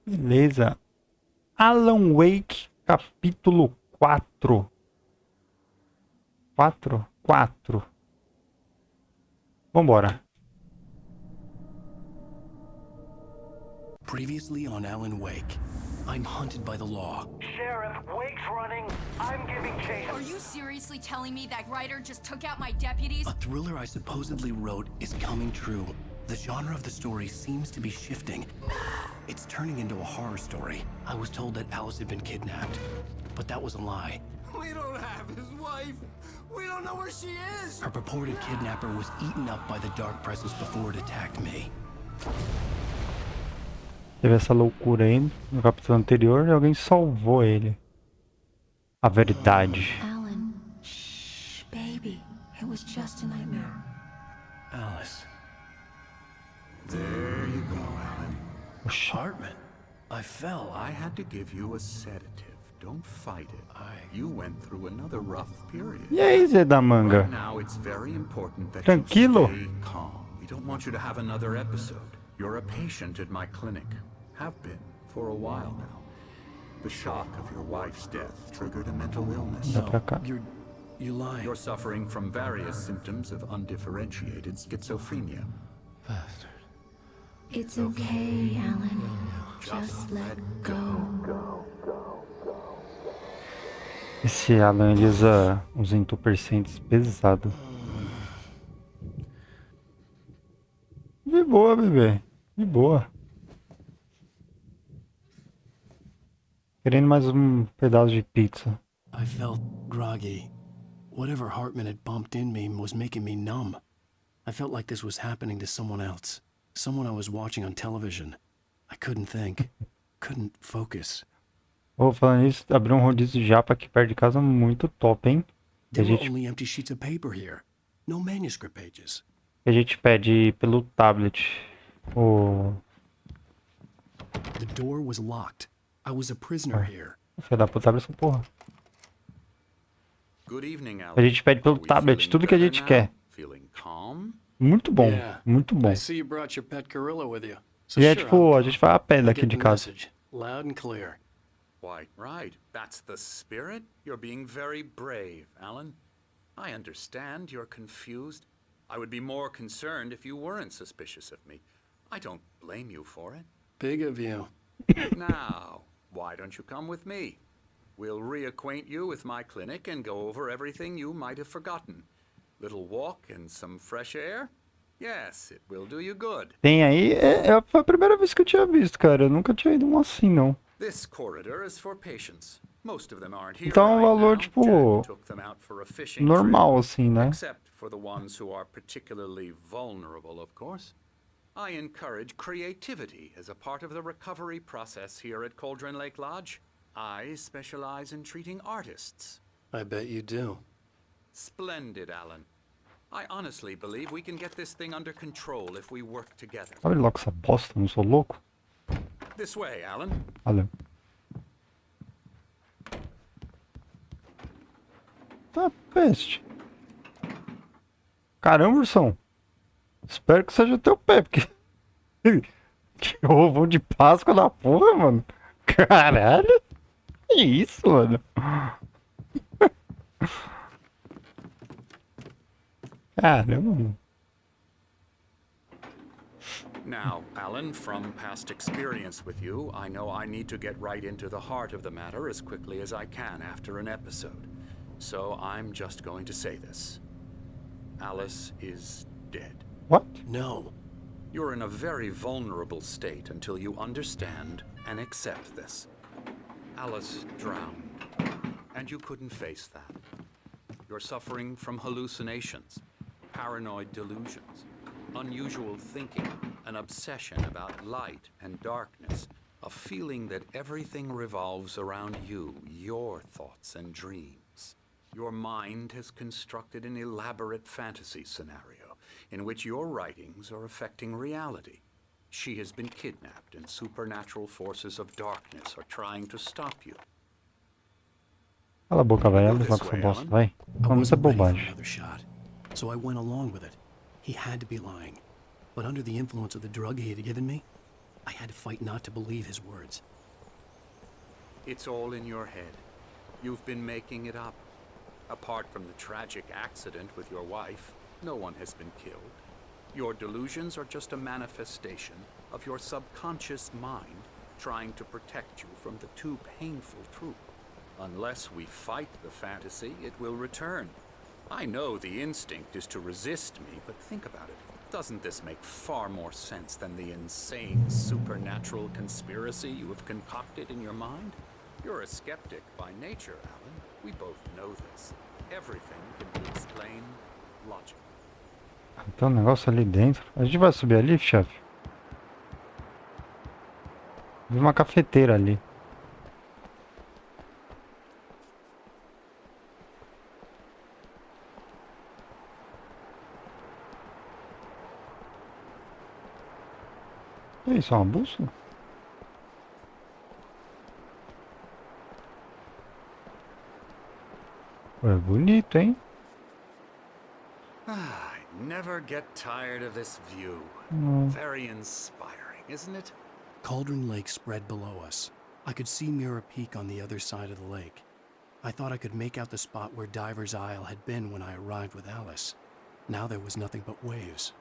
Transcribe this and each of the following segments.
Beleza. Alan Wake, capítulo 4. 4? 4. Vambora. Previously on Alan Wake, I'm hunted by the law. Sheriff, Wake's running. I'm giving chase. Are you seriously telling me that writer just took out my deputies? A thriller I supposedly wrote is coming true. The genre of the story seems to be shifting. It's turning into a horror story. I was told that Alice had been kidnapped, but that was a lie. We don't have his wife. We don't know where she is. Her purported kidnapper was eaten up by the dark presence before it attacked me. Teve essa loucura aí no capítulo anterior e alguém salvou ele. A verdade. Alan, shh, baby. It was just a nightmare. Alice. There you go, Alan. Oxi. Hartman. I fell. I had to give you a sedative. Don't fight it. You went through another rough period. E aí, Zé da Manga? Right now, it's very important that Tranquilo. you stay calm. We don't want you to have another episode. You're a patient at my clinic. Have been for a while now. The shock of your wife's death triggered a mental illness. Dá pra cá. You lie. You're suffering from various symptoms of undifferentiated schizophrenia. Bastard. It's okay, Alan. Just let go. Esse Alan, ele usa uns entorpecentes pesados. De boa, bebê. De boa. Querendo mais um pedaço de pizza. I felt groggy. Whatever Hartman had bumped in me was making me numb. I felt like this was happening to someone else. Someone I was watching on television. I couldn't think. Couldn't focus. Ô, falando nisso, abriu um rodízio de japa aqui perto de casa muito top, hein? Que a There were gente, only empty sheets of paper here. No manuscript pages. que a gente pede pelo tablet. O The door was locked. I was a prisoner here. filho da puta, abre essa porra. Good evening, Alan. A gente pede pelo Are we tablet feeling tudo que a better gente now? quer. Feeling calm? Muito bom, Yeah. muito bom. I see you brought your pet gorilla with you. So E é sure, tipo, a gente vai a pé daqui get de the casa. message. Loud and clear. Why, right. That's the spirit. You're being very brave, Alan. I understand you're confused. I would be more concerned if you weren't suspicious of me. I don't blame you for it. Big of you. Now, why don't you come with me? We'll reacquaint you with my clinic and go over everything you might have forgotten. Little walk and some fresh air? Yes, it will do you good. Tem aí, foi a primeira vez que eu tinha visto, cara. Eu nunca tinha ido um assim, não. This corridor is for patients. Most of them aren't here Então é um right valor, now. tipo, Jack took them out for a fishing normal, trip. assim, né? Except for the ones who are particularly vulnerable, of course. I encourage creativity as a part of the recovery process here at Cauldron Lake Lodge. I specialize in treating artists. I bet you do. Splendid, Alan. I honestly believe we can get this thing under control if we work together. Olha logo essa bosta, não sou louco? This way, Alan. Olha. Ah, peste. Caramba, Ursão. Espero que seja teu pé, porque... Que ovo de Páscoa da porra, mano. Caralho. Que isso, mano. Caramba, mano. Now, Alan, from past experience with you, I know I need to get right into the heart of the matter as quickly as I can after an episode. So I'm just going to say this. Alice is dead. What? No. You're in a very vulnerable state until you understand and accept this. Alice drowned, and you couldn't face that. You're suffering from hallucinations, paranoid delusions, unusual thinking, an obsession about light and darkness, a feeling that everything revolves around you, your thoughts and dreams. Your mind has constructed an elaborate fantasy scenario in which your writings are affecting reality. She has been kidnapped and supernatural forces of darkness are trying to stop you. Cala a boca, velho. Olha só com essa bosta, vai. I Vamos, isso é wasn't ready for bobagem. another shot, so I went along with it. He had to be lying. But under the influence of the drug he had given me, I had to fight not to believe his words. It's all in your head. You've been making it up. Apart from the tragic accident with your wife, no one has been killed. Your delusions are just a manifestation of your subconscious mind trying to protect you from the too painful truth. Unless we fight the fantasy, it will return. I know the instinct is to resist me, but think about it. Doesn't this make far more sense than the insane supernatural conspiracy you have concocted in your mind? You're a skeptic by nature, Alan. We both know this. Everything can be explained logically. Tem um negócio ali dentro. A gente vai subir ali, chefe? Vi uma cafeteira ali. Que isso, é uma bússola? É bonito, hein? I never get tired of this view. Hum. Very inspiring, isn't it? Cauldron Lake spread below us. I could see Mirror Peak on the other side of the lake. I thought I could make out the spot where Diver's Isle had been when I arrived with Alice. Now there was nothing but waves.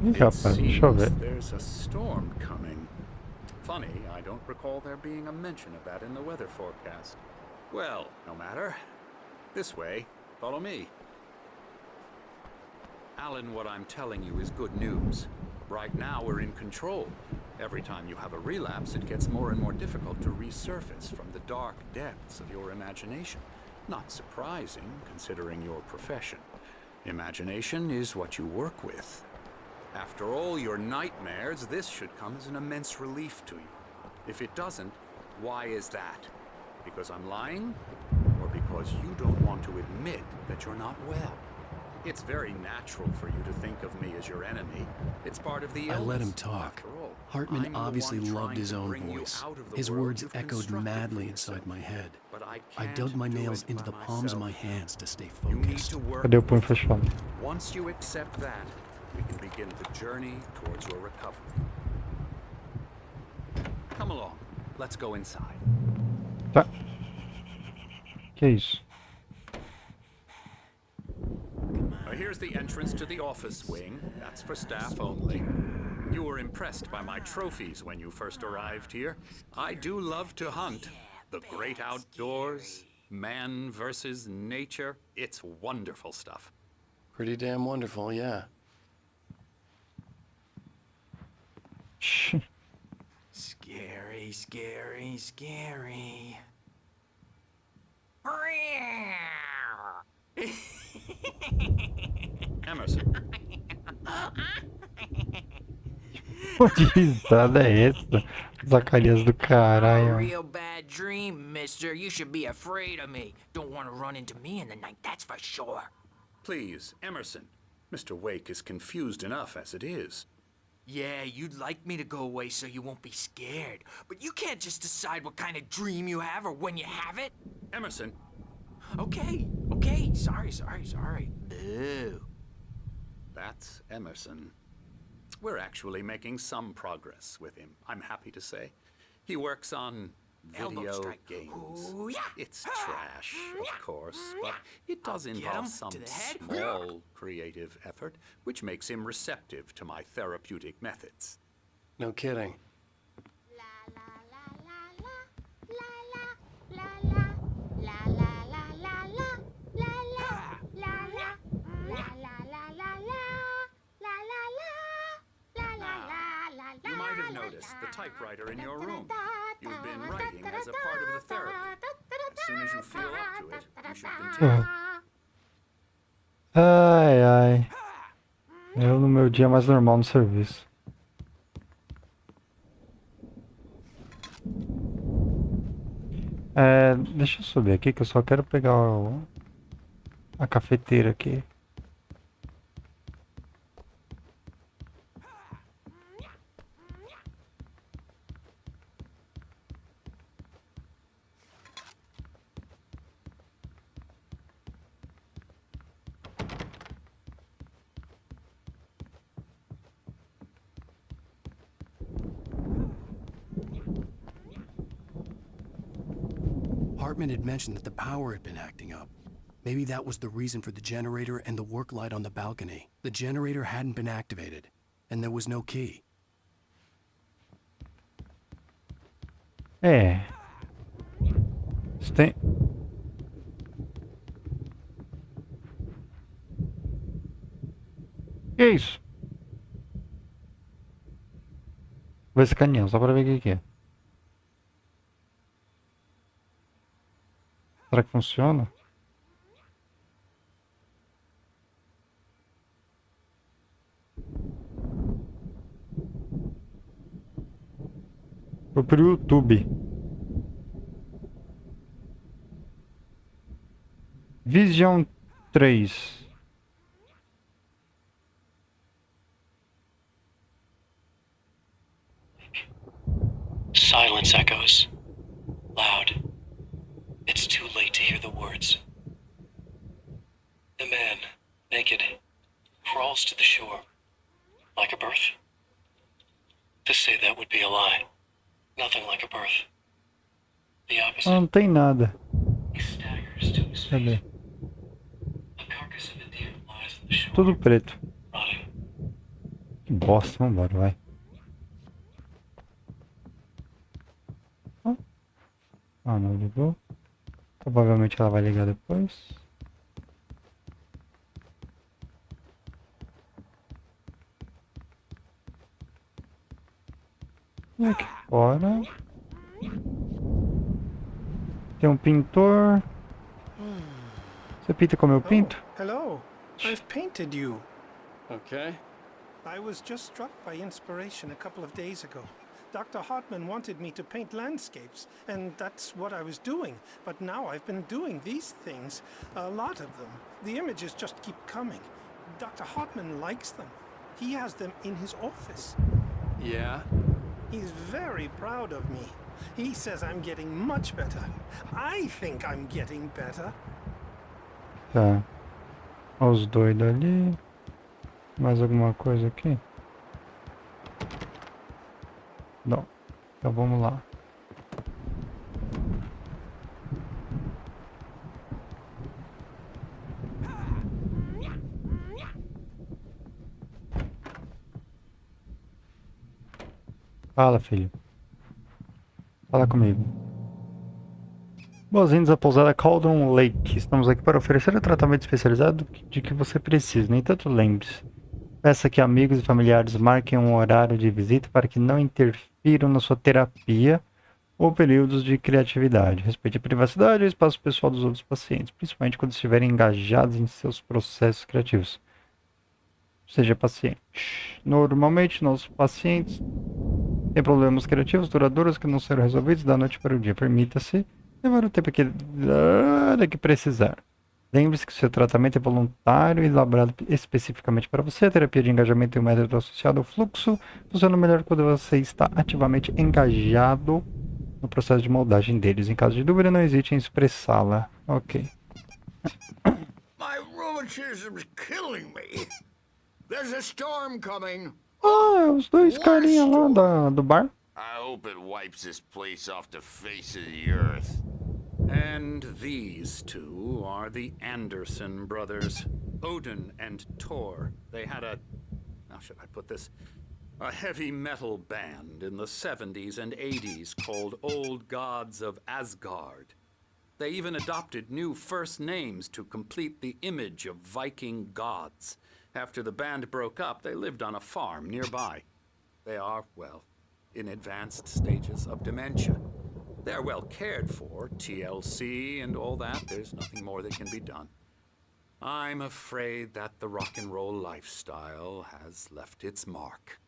Ih, It rapaz, deixa eu ver. seems there's a storm coming. Funny, I don't recall there being a mention of that in the weather forecast. Well, no matter. This way. Follow me. Alan, what I'm telling you is good news. Right now, we're in control. Every time you have a relapse, it gets more and more difficult to resurface from the dark depths of your imagination. Not surprising, considering your profession. Imagination is what you work with. After all your nightmares, this should come as an immense relief to you. If it doesn't, why is that? Because I'm lying? Or because you don't want to admit that you're not well? It's very natural for you to think of me as your enemy. It's part of the illness. I let him talk. After all, Hartman I'm the obviously one loved trying his to own bring you voice. out of the His world words you've echoed constructed madly for inside yourself. my head. But I I can't dug my do nails it into by the palms of my myself. hands to stay You need focused. to work Cadê o punho with me. fechado? Once you accept that, we can begin the journey towards your recovery. Come along. Let's go inside. Tá. Que isso? Here's the entrance to the office wing. That's for staff only. You were impressed by my trophies when you first arrived here. I do love to hunt. The great outdoors, man versus nature. It's wonderful stuff. Pretty damn wonderful, yeah. Scary, scary, scary. Emerson, Que risada é essa? Zacarias do A caralho. mano. real bad dream, mister. You should be afraid of me. Don't want to run into me in the night, that's for sure. please, Emerson. Mr. Wake is confused enough as it is. Yeah, you'd like me to go away so you won't be scared. But you can't just decide what kind of dream you have or when you have it. Emerson, Okay, sorry. Ew. that's Emerson. We're actually making some progress with him, I'm happy to say. He works on Elbow video strike. games. Ooh, yeah. It's trash, of course, but it does I'll get involve him some to the head. small creative effort, which makes him receptive to my therapeutic methods. No kidding. You might have noticed the typewriter in your room. You've been writing as a part of the therapy. As soon as you feel up to it, you should continue. Ai, ai. Eu no meu dia mais normal no serviço. Deixa eu subir aqui que eu só quero pegar a cafeteira aqui. Hartman had mentioned that the power had been acting up. Maybe that was the reason for the generator and the work light on the balcony. The generator hadn't been activated, and there was no key. É. Isso tem... Que é isso? Vou escanear só pra ver o que que é. Será que funciona? Foi pro YouTube. Vision 3. Silence echoes. Loud. It's too late to hear the words. The man, naked, crawls to the shore. Like a birth? To say that would be a lie. Nothing like a birth. The opposite. Não tem nada. He staggers to his Cadê? feet. A carcass of a deer lies on the shore. Tudo preto. Rotting. Que bosta, vambora, vai. Ah, não ligou. Provavelmente ela vai ligar depois. E aqui fora tem um pintor. Você pinta como eu pinto? Hello. I've painted you. Okay. I was just struck by inspiration a couple of days ago. Dr. Hartman wanted me to paint landscapes, and that's what I was doing. But now I've been doing these things, a lot of them. The images just keep coming. Dr. Hartman likes them. He has them in his office. Yeah? He's very proud of me. He says I'm getting much better. I think I'm getting better. Tá. Olha os doidos ali. Mais alguma coisa aqui? Não. Então vamos lá. Fala, filho. Fala comigo. Boas-vindas à pousada Cauldron Lake. Estamos aqui para oferecer o tratamento especializado de que você precisa. No entanto, lembre-se. Peça que amigos e familiares marquem um horário de visita para que não interfiram na sua terapia ou períodos de criatividade. Respeite a privacidade e o espaço pessoal dos outros pacientes, principalmente quando estiverem engajados em seus processos criativos. Seja paciente. Normalmente, nossos pacientes têm problemas criativos duradouros que não serão resolvidos da noite para o dia. Permita-se levar o tempo que precisar. Lembre-se que seu tratamento é voluntário e elaborado especificamente para você. A terapia de engajamento é um método associado ao fluxo. Funciona melhor quando você está ativamente engajado no processo de moldagem deles. Em caso de dúvida, não hesite em expressá-la. Ok. My rheumatism's killing me. There's a storm coming. Ah, os dois carinha lá do bar. I hope it wipes this place off the face of the earth. And these two are the Anderson brothers, Odin and Thor. They had how should I put this? A heavy metal band in the 70s and 80s called Old Gods of Asgard. They even adopted new first names to complete the image of Viking gods. After the band broke up, they lived on a farm nearby. They are, well, in advanced stages of dementia. They're well cared for, TLC and all that. There's nothing more that can be done. I'm afraid that the rock and roll lifestyle has left its mark.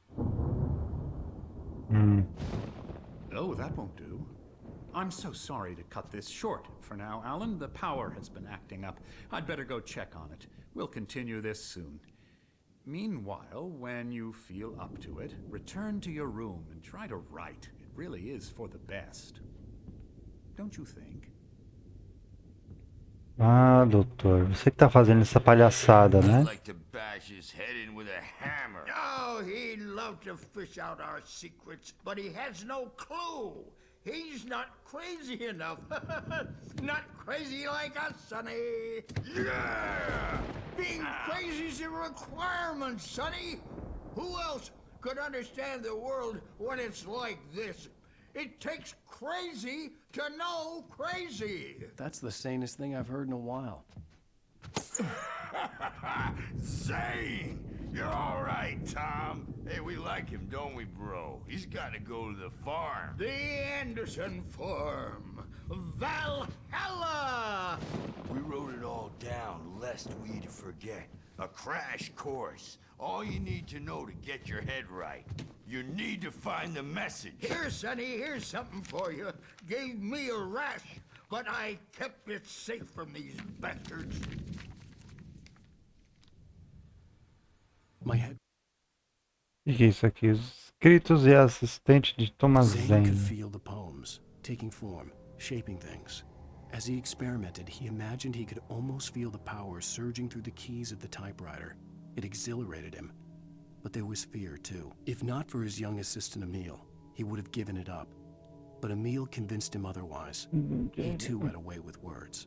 Oh, that won't do. I'm so sorry to cut this short for now, Alan. The power has been acting up. I'd better go check on it. We'll continue this soon. Meanwhile, when you feel up to it, return to your room and try to write. It really is for the best. Don't you think? Ah, doutor, você que tá fazendo essa palhaçada, né? I'd like to bash his head in with a hammer. Oh, he'd love to fish out our secrets, but he has no clue. He's not crazy enough. Not crazy like us, Sonny. Yeah! Being crazy's a requirement, Sonny. Who else could understand the world when it's like this? It takes crazy to know crazy. That's the sanest thing I've heard in a while. Zane! You're all right, Tom. Hey, we like him, don't we, bro? He's got to go to the farm. The Anderson Farm. Valhalla! We wrote it all down, lest we forget. A crash course. All you need to know to get your head right. You need to find the message. Here, Sonny, here's something for you. Gave me a rash, but I kept it safe from these bastards. My head. O que é isso aqui? Os escritos e assistente de Thomas Zane could Zane. feel the poems, taking form, shaping things. As he experimented, he imagined he could almost feel the power surging through the keys of the typewriter. It exhilarated him. But there was fear, too. If not for his young assistant Emil, he would have given it up. But Emil convinced him otherwise. He, too, had a way with words.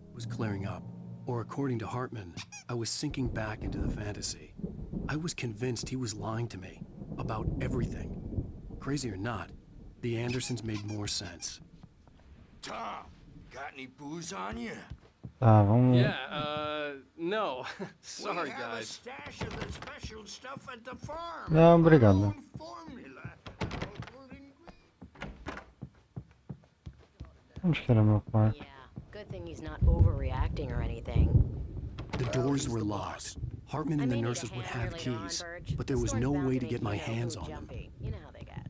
It was clearing up. Or according to Hartman, I was sinking back into the fantasy. I was convinced he was lying to me. About everything. Crazy or not, the Andersons made more sense. Tom, got any booze on you? Tá, vamos. No. Sorry, guys. A stash of the special stuff at the farm. Não, obrigado. Onde que era meu quarto? Yeah, good thing he's not overreacting or anything. The doors were locked. Hartman and the nurses would have keys, but there was no way to get my hands on them. You know how they get.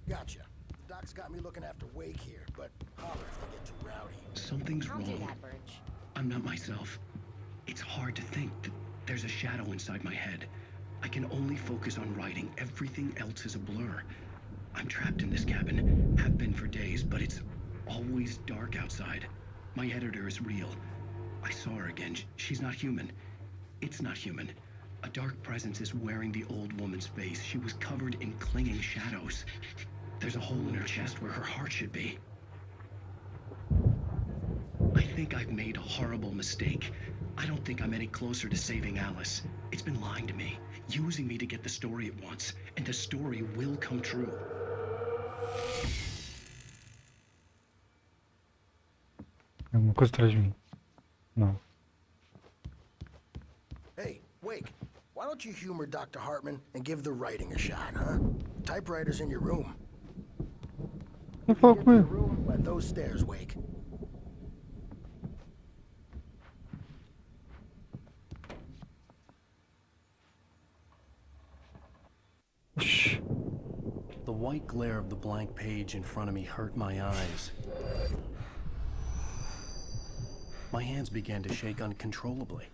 Gotcha. Doc's got me looking after Wake here, but hollers can get too rowdy. Something's I'll do wrong. that, Birch. I'm not myself. It's hard to think that there's a shadow inside my head. I can only focus on writing. Everything else is a blur. I'm trapped in this cabin. Have been for days, but it's always dark outside. My editor is real. I saw her again. She's not human. It's not human. A dark presence is wearing the old woman's face. She was covered in clinging shadows. There's a hole in her chest where her heart should be. I think I've made a horrible mistake. I don't think I'm any closer to saving Alice. It's been lying to me, using me to get the story it wants, and the story will come true. Alguma coisa atrás de mim. Não. Hey, Wake, why don't you humor Dr. Hartman and give the writing a shot, huh? Typewriter's in your room. Quem falou Get to your comigo? room, let those stairs, Wake. Shh. The white glare of the blank page in front of me hurt my eyes. My hands began to shake uncontrollably.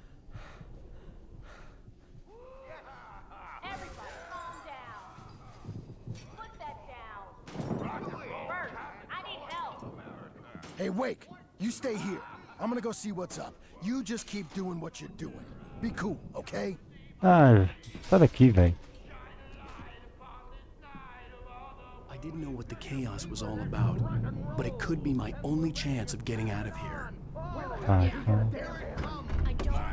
Everybody, calm down. Put that down. Bert, I need help. Hey, Wake, you stay here. I'm gonna go see what's up. You just keep doing what you're doing. Be cool, okay? Ah, sai daqui, velho. I didn't know what the chaos was all about, but it could be my only chance of getting out of here. Tá, então. I don't know.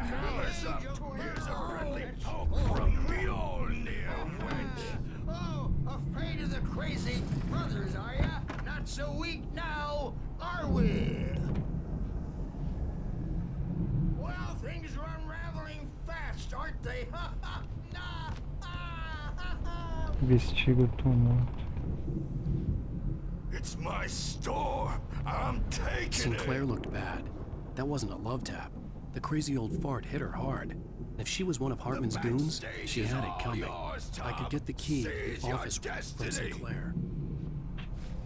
Here's a friendly poke from Mjolnir, wench. Oh, afraid of the crazy brothers, are ya? Not so weak now, are we? Well, things are unraveling fast, aren't they? Investiga o tumulto. It's my store. I'm taking Sinclair it. looked bad. That wasn't a love tap. The crazy old fart hit her hard. If she was one of Hartman's goons, she had it coming. I could get the key to the office from Sinclair.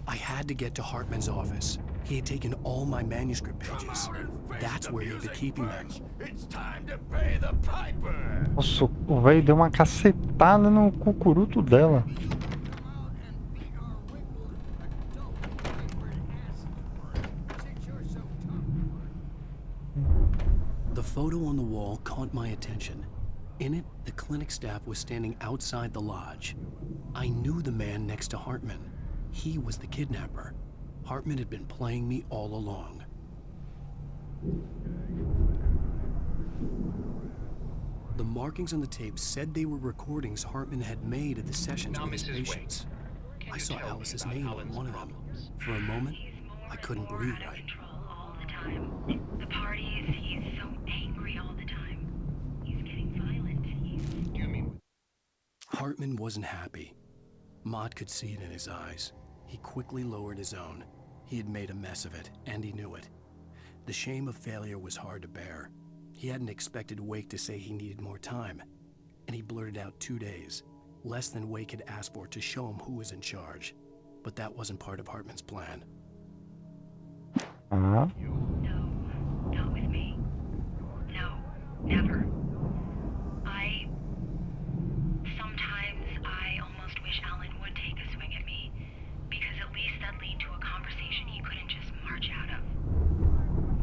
I had to get to Hartman's office. He had taken all my manuscript pages. That's where he'd be keeping them. It's time to pay the piper. Nossa, o velho deu uma cacetada no cucuruto dela. The photo on the wall caught my attention. In it, the clinic staff was standing outside the lodge. I knew the man next to Hartman. He was the kidnapper. Hartman had been playing me all along. The markings on the tape said they were recordings Hartman had made at the sessions with his patients. I saw Alice's name on one of them. For a moment, I couldn't breathe right. All the time. The parties, he's so angry all the time. He's getting violent. You mean? Hartman wasn't happy. Maud could see it in his eyes. He quickly lowered his own. He had made a mess of it, and he knew it. The shame of failure was hard to bear. He hadn't expected Wake to say he needed more time, and he blurted out 2 days, less than Wake had asked for, to show him who was in charge. But that wasn't part of Hartman's plan. No, not with me. No, never. Sometimes I almost wish Alan would take a swing at me, because at least that'd lead to a conversation he couldn't just march out of.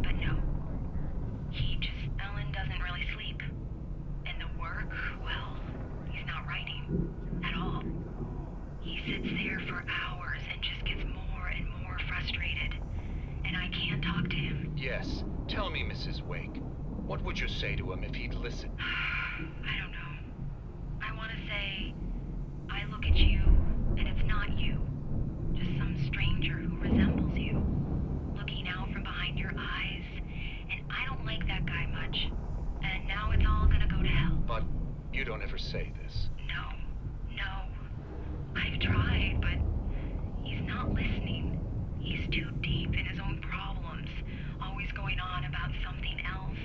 But no. Alan doesn't really sleep. And the work, well, he's not writing at all. He sits there for hours and just gets more and more frustrated. And I can't talk to him. Yes. Tell me, Mrs. Wake. What would you say to him if he'd listen? I don't know. I want to say, I look at you, and it's not you. Just some stranger who resembles you. Looking out from behind your eyes. And I don't like that guy much. And now it's all gonna go to hell. But you don't ever say this. No. I've tried, but he's not listening. He's too deep in his own problems, always going on about something else.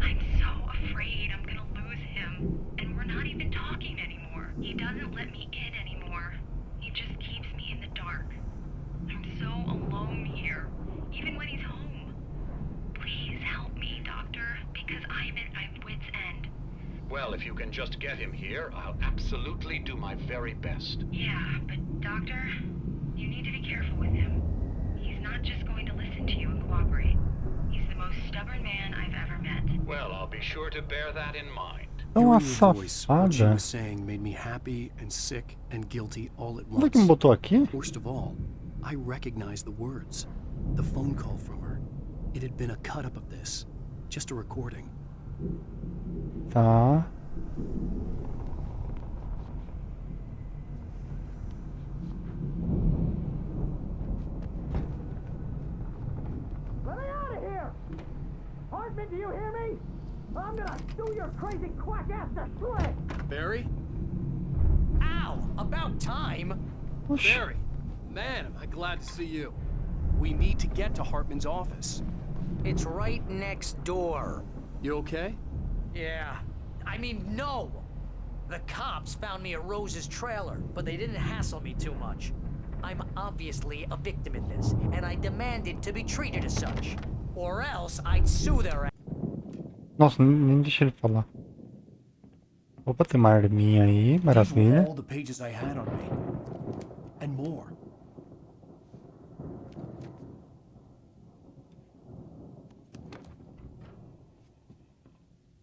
I'm so afraid I'm gonna lose him, and we're not even talking anymore. He doesn't let me in anymore. He just keeps me in the dark. I'm so alone here, even when he's home. Please help me, Doctor, because I'm at my wit's end. Well, if you can just get him here, I'll absolutely do my very best. Yeah, but Doctor, you need to be careful with him. He's not just going to listen to you and cooperate. He's the most stubborn man I've ever met. Well, I'll be sure to bear that in mind. Hearing her voice, what she was saying made me happy and sick and guilty all at once. Onde é que me botou aqui? Worst of all, I recognized the words. The phone call from her. It had been a cut-up of this. Just a recording. Tá. Let me out of here! Hartman, do you hear me? I'm gonna do your crazy quack ass to shreds! Barry? Ow! About time! Barry! Man, am I glad to see you. We need to get to Hartman's office. It's right next door. You okay? Yeah. I mean, no! The cops found me at Rose's trailer, but they didn't hassle me too much. I'm obviously a victim in this, and I demanded to be treated as such. Or else I'd sue their ass. Nossa, nem deixa ele falar. Opa, tem uma arminha aí, maravilha. All the pages I had on me. And more.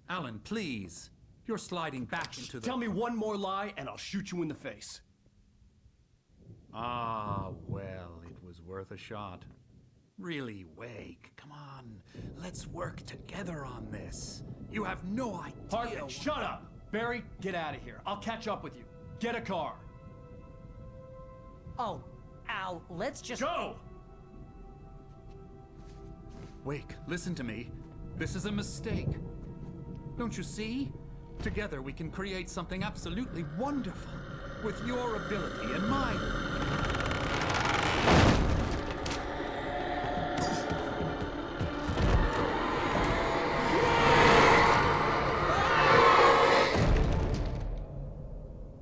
Alan, please. You're sliding back into the... Tell me one more lie and I'll shoot you in the face. Ah, well, it was worth a shot. Really, Wake, come on. Let's work together on this. You have no idea... Hartman, shut up! Barry, get out of here. I'll catch up with you. Get a car. Oh, Al, let's just... Go! Wake, listen to me. This is a mistake. Don't you see? Together we can create something absolutely wonderful. With your ability and mine.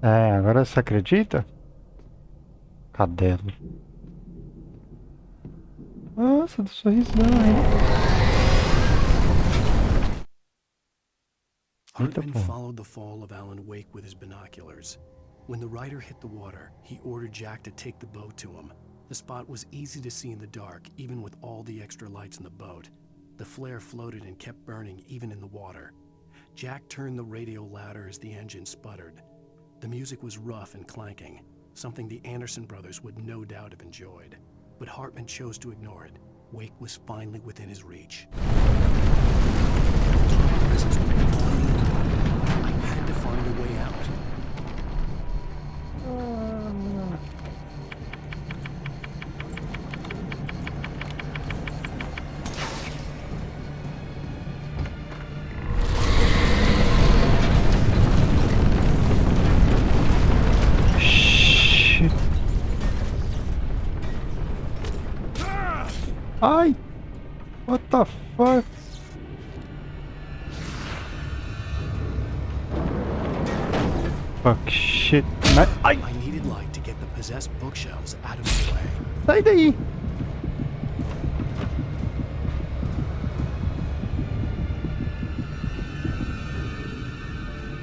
É, agora você acredita? Cadelo. Nossa, do sorrisão, hein? Hartman followed the fall of Alan Wake with his binoculars. When the rider hit the water, he ordered Jack to take the boat to him. The spot was easy to see in the dark, even with all the extra lights in the boat. The flare floated and kept burning even in the water. Jack turned the radio louder as the engine sputtered. The music was rough and clanking, something the Anderson brothers would no doubt have enjoyed. but Hartman chose to ignore it. Wake was finally within his reach. The dark presence would be on me. I had to find a way out. Ai! What the fuck? Fuck, shit. Ai! I needed light to get the possessed bookshelves out of the way. Sai daí!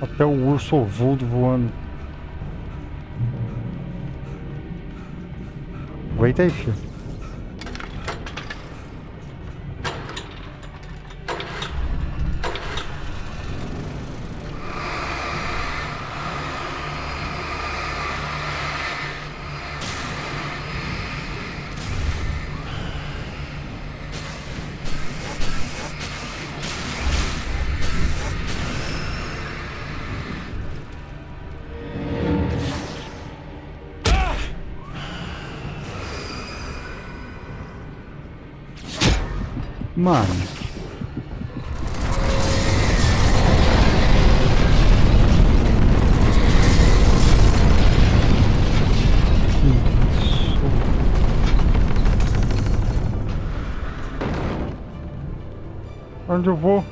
Até o urso ovudo voando. Aguenta aí, filho. Mano. Onde eu vou?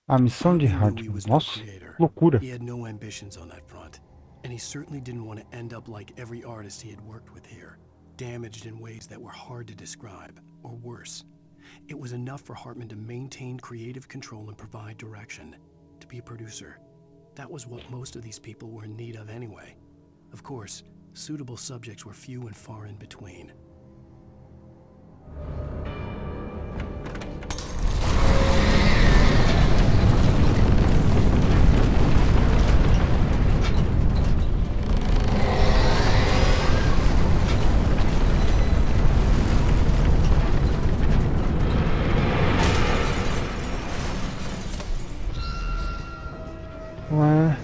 A missão de Hartman. Nossa, loucura. He had no ambitions on that front, and he certainly didn't want to end up like every artist he had worked with here, damaged in ways that were hard to describe, or worse. It was enough for Hartman to maintain creative control and provide direction, to be a producer. That was what most of these people were in need of anyway. Of course, suitable subjects were few and far in between. Ué.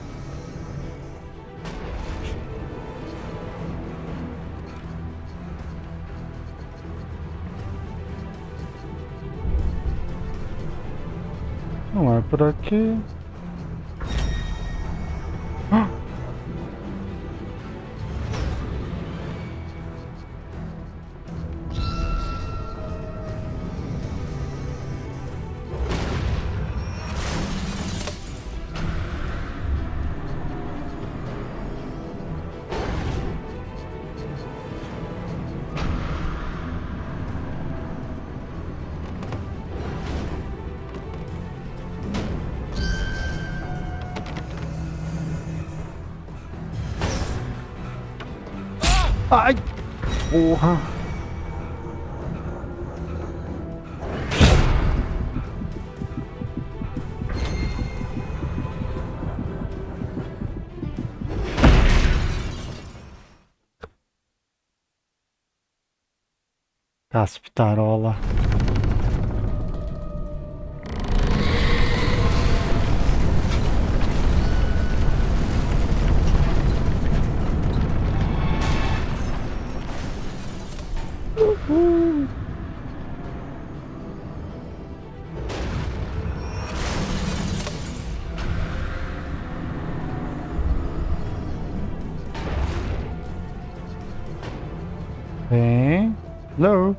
Não é por aqui. Ah! Ai! Porra! Caspitarola. Vem. Hello.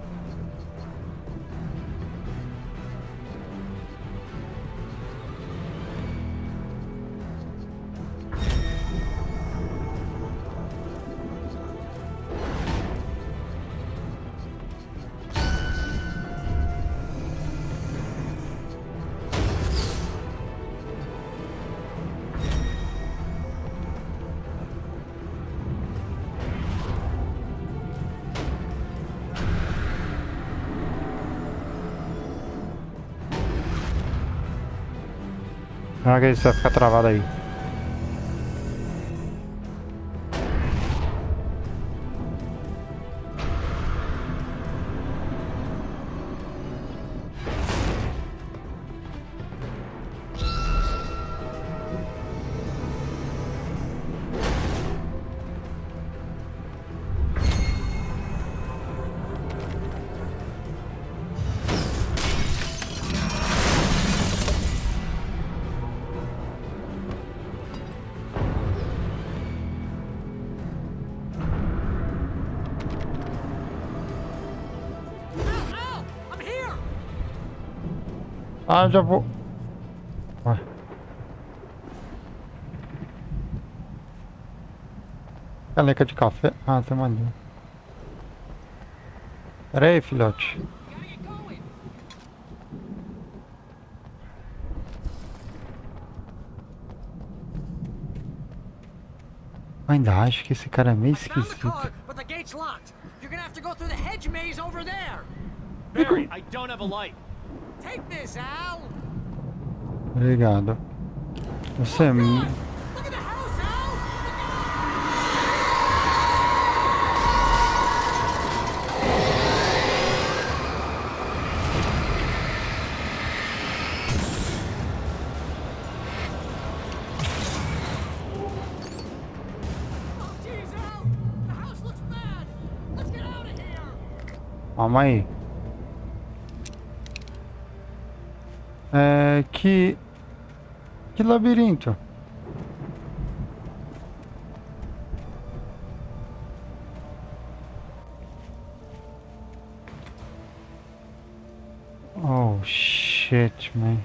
Não, que isso vai ficar travado aí. Ah, já vou. Ué. Caneca de café. Ah, tem uma ali. Pera aí, filhote. Ainda acho que esse cara é meio esquisito. But the gate's locked. You're gonna have to go through the hedge maze over there. Barry, I don't have a light. Take this, Al. Obrigado. Você é. Look at the house, Al. Oh, jeez, Al. The house looks bad. Let's get out of here. Calma aí. Que labirinto? Oh shit, man.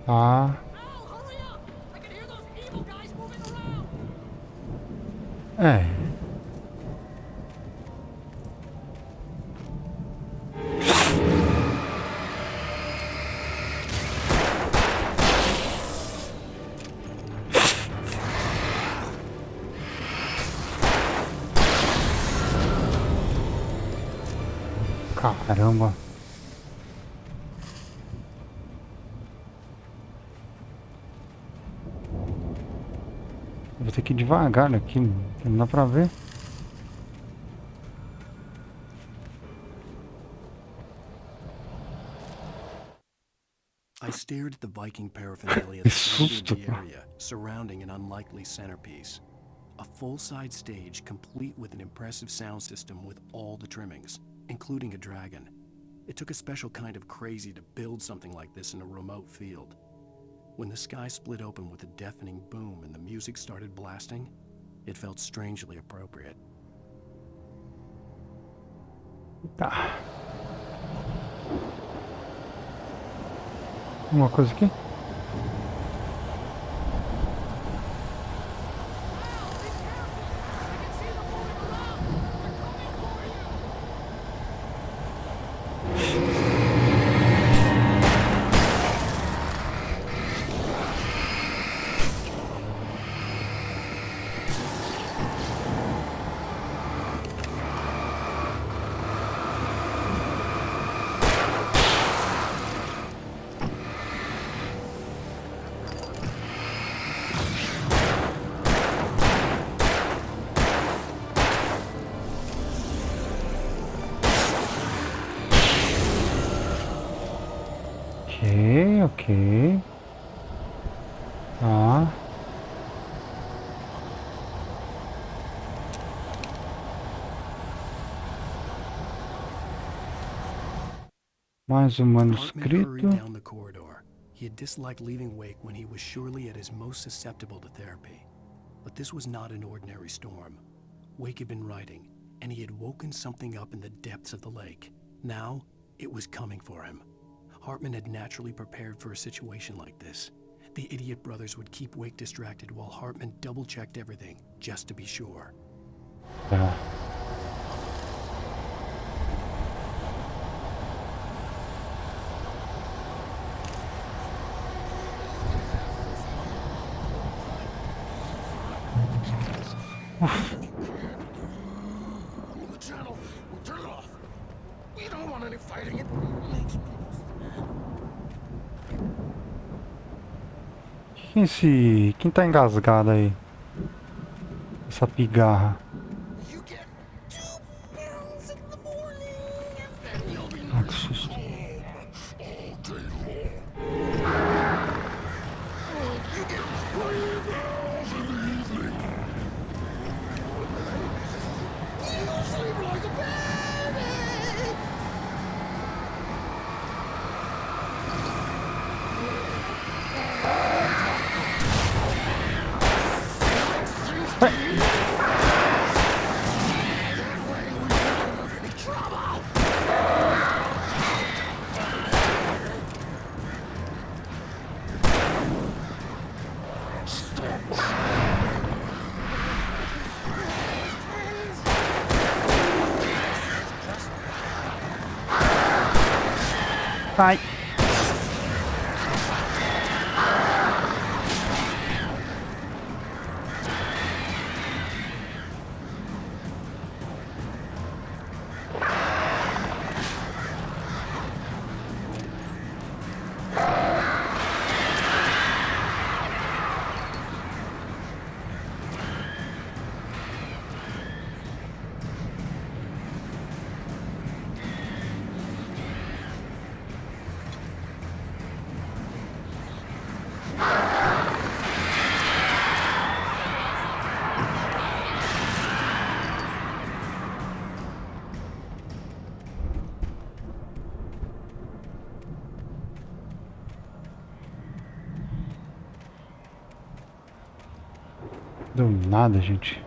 Tá. É. Caramba. Vou ter que ir devagar aqui, não dá pra ver. I stared at the Viking paraphernalia that surrounded the area, surrounding an unlikely centerpiece. A full-size stage complete with an impressive sound system with all the trimmings, including a dragon. It took a special kind of crazy to build something like this in a remote field. When the sky split open with a deafening boom and the music started blasting, it felt strangely appropriate. Tá. Uma coisa aqui? Ok. Tá. Mais manuscrito. Hurried down the corridor. He had disliked leaving Wake when he was surely at his most susceptible to therapy. But this was not an ordinary storm. Wake had been writing, and he had woken something up in the depths of the lake. Now, it was coming for him. Hartman had naturally prepared for a situation like this. The idiot brothers would keep Wake distracted while Hartman double-checked everything, just to be sure. Tá. Quem tá engasgado aí? Essa pigarra. Ah, que susto. Ai. Deu nada, gente.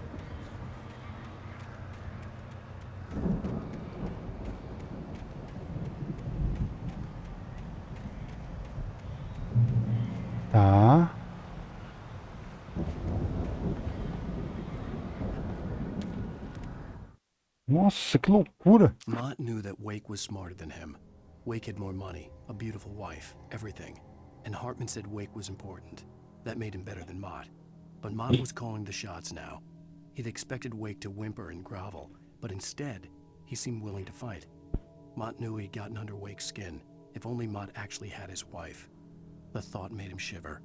Tá. Nossa, que loucura. Mott knew that Wake was smarter than him. Wake had more money, a beautiful wife, everything. And Hartman said Wake was important. That made him better than Mott. But Mott was calling the shots now. He'd expected Wake to whimper and grovel, but instead, he seemed willing to fight. Mott knew he'd gotten under Wake's skin. If only Mott actually had his wife. The thought made him shiver.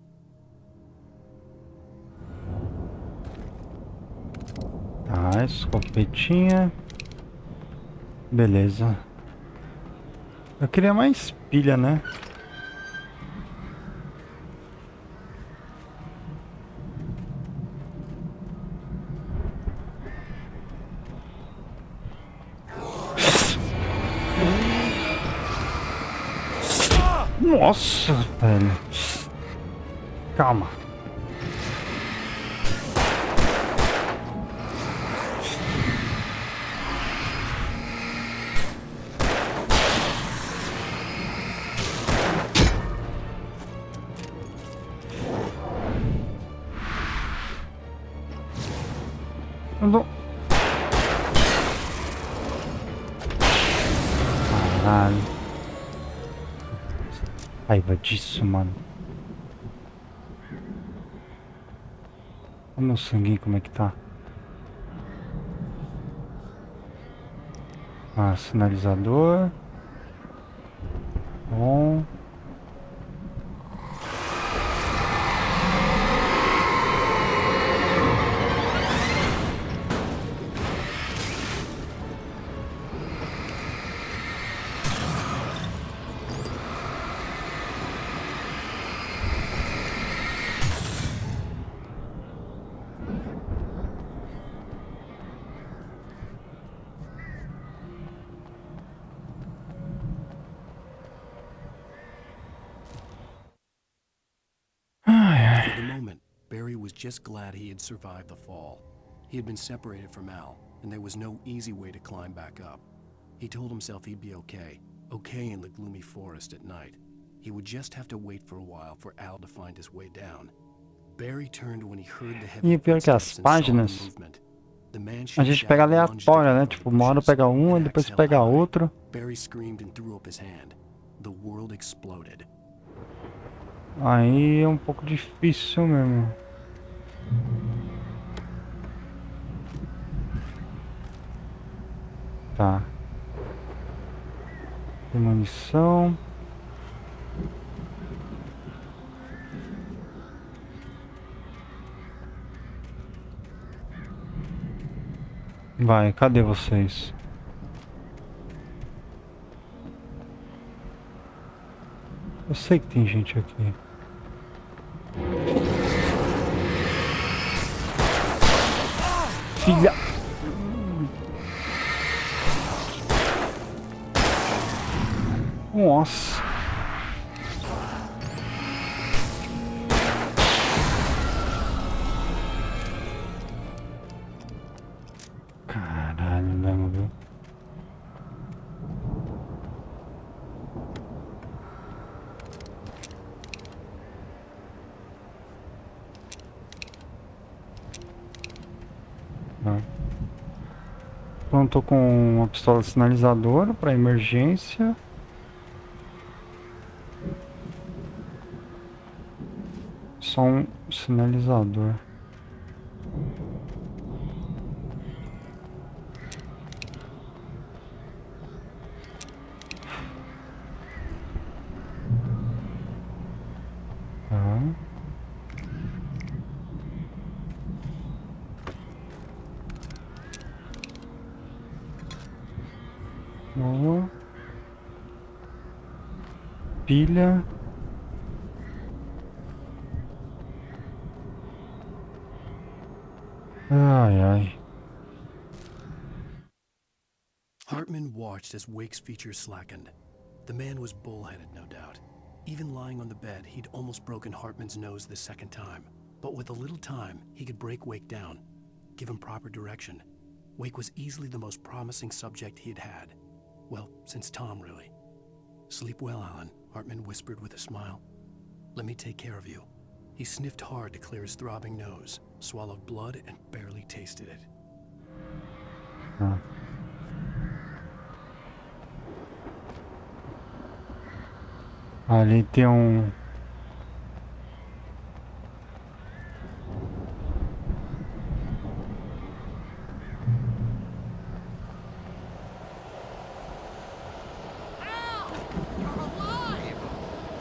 Tá, escopetinha. Beleza. Eu queria mais pilha, né? Nossa, velho. Calma. Não. Caralho. Raiva disso, mano. Olha o meu sanguinho como é que tá. Ah, sinalizador. Bom. For the moment, Barry was just glad he had survived the fall. He had been separated from Al, and there was no easy way to climb back up. He told himself he'd be okay in the gloomy forest at night. He would just have to wait for a while for Al to find his way down. Barry turned when he heard the heavy E pior que as footsteps and saw the páginas, movement. The man a gente pega aleatória, né? Tipo, uma hora pega uma, depois pega outro. Barry screamed and threw up his hand. The world exploded. Aí é um pouco difícil mesmo. Tá. Tem munição. Vai, cadê vocês? Eu sei que tem gente aqui. Filha! Nossa! Caralho, mesmo, viu? Então tô com uma pistola sinalizadora para emergência. Só um sinalizador. Tá. Boa. Pilha. Ai, ai. Hartman watched as Wake's features slackened. The man was bullheaded, no doubt. Even lying on the bed, he'd almost broken Hartman's nose the second time. But with a little time, he could break Wake down, give him proper direction. Wake was easily the most promising subject he had had. Well, since Tom, really. Sleep well, Alan, Hartman whispered with a smile. Let me take care of you. He sniffed hard to clear his throbbing nose, swallowed blood, and barely tasted it. Ali tem um...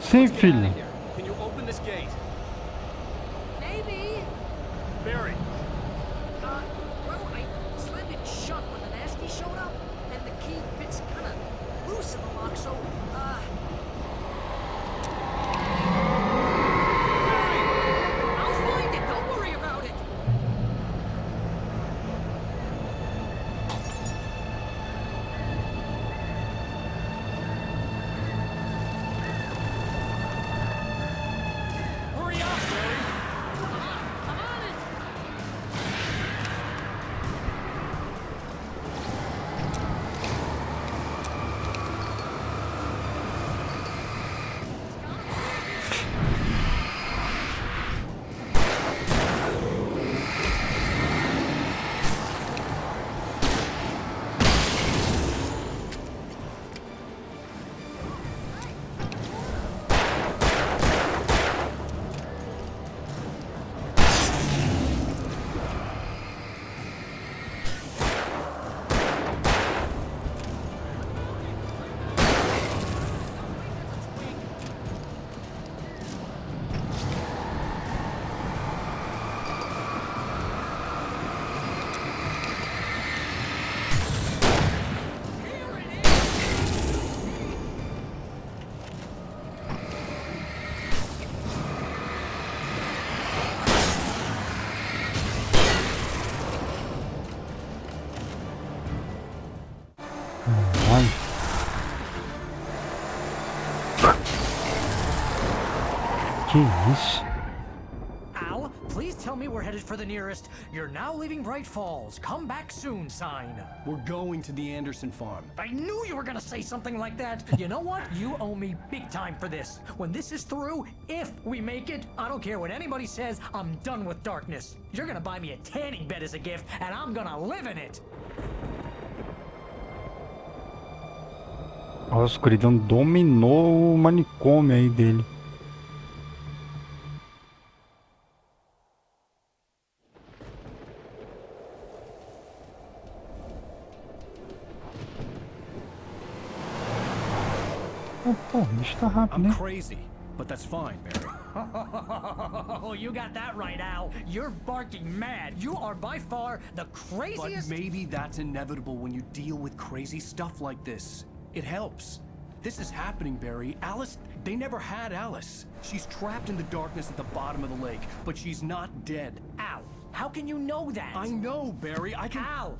Sim, filho. Can you open this gate? Maybe. Barry. Well, I slammed it shut when the nasty showed up, and the key fits kind of loose in the lock, so, I'll find it. Don't worry about it. Hurry up, Barry. I'm on it. Ai. Que isso? Al, please tell me we're headed for the nearest "You're now leaving Bright Falls. Come back soon" sign. We're going to the Anderson farm. I knew you were gonna say something like that. You know what? You owe me big time for this. When this is through, if we make it, I don't care what anybody says, I'm done with darkness. You're gonna buy me a tanning bed as a gift, and I'm gonna live in it. A escuridão dominou o manicômio aí dele. Pô, o bicho tá rápido, I'm hein? crazy, but that's fine, Barry. Oh, you got that right, Al. You're barking mad. You are by far the But craziest. maybe that's inevitable when you deal with crazy stuff like this. It helps. This is happening, Barry. Alice, they never had Alice. She's trapped in the darkness at the bottom of the lake, but she's not dead. Al, how can you know that? I know, Barry. I can... Al,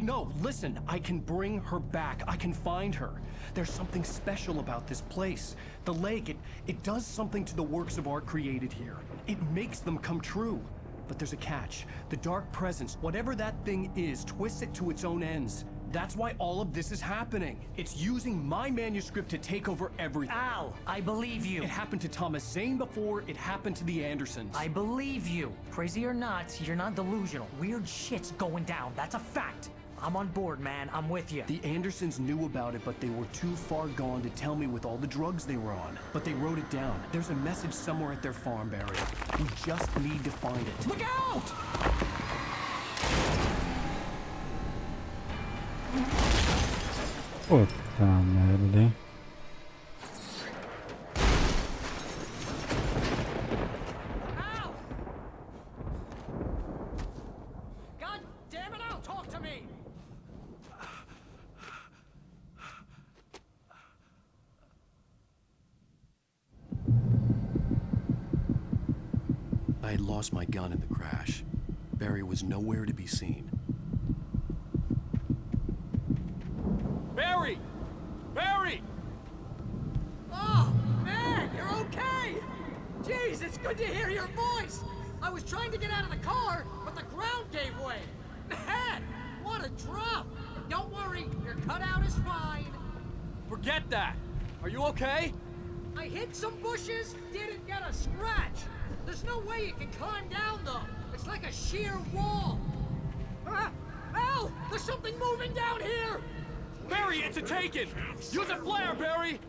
No, listen. I can bring her back. I can find her. There's something special about this place. The lake, it does something to the works of art created here. It makes them come true. But there's a catch. The dark presence, whatever that thing is, twists it to its own ends. That's why all of this is happening. It's using my manuscript to take over everything. Al, I believe you. It happened to Thomas Zane before, it happened to the Andersons. I believe you. Crazy or not, you're not delusional. Weird shit's going down. That's a fact. I'm on board, man. I'm with you. The Andersons knew about it, but they were too far gone to tell me with all the drugs they were on. But they wrote it down. There's a message somewhere at their farm, Barry. We just need to find it. Look out! Puta merda, hein? Al! God damn it, Al, talk to me! I had lost my gun in the crash. Barry was nowhere to be seen. Barry! Barry! Oh, man, you're okay! Jeez, it's good to hear your voice! I was trying to get out of the car, but the ground gave way. Man, what a drop! Don't worry, your cutout is fine. Forget that! Are you okay? I hit some bushes, didn't get a scratch. There's no way you can climb down, though. It's like a sheer wall. Al, there's something moving down here! Barry, it's a taken! Use a flare, Barry!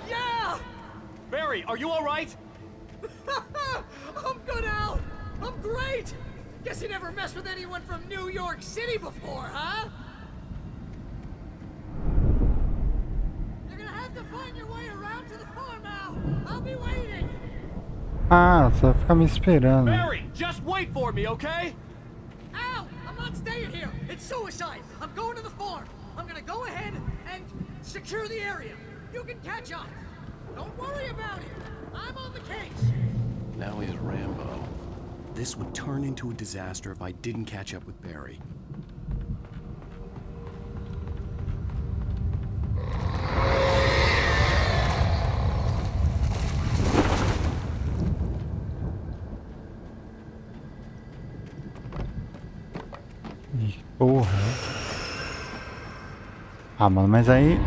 Yeah! Barry, are you alright? I'm good, Al! I'm great! Guess you never messed with anyone from New York City before, huh? You're gonna have to find your way around to the farm, Al! I'll be waiting! Ah, você vai ficar me esperando. Barry, just wait for me, okay? Al! I'm not staying here! It's suicide! I'm going to the farm! I'm gonna go ahead and secure the area! You can catch up! Don't worry about it! I'm on the case! Now he's Rambo. This would turn into a disaster if I didn't catch up with Barry. Ih, porra. Ah, mano, mas aí...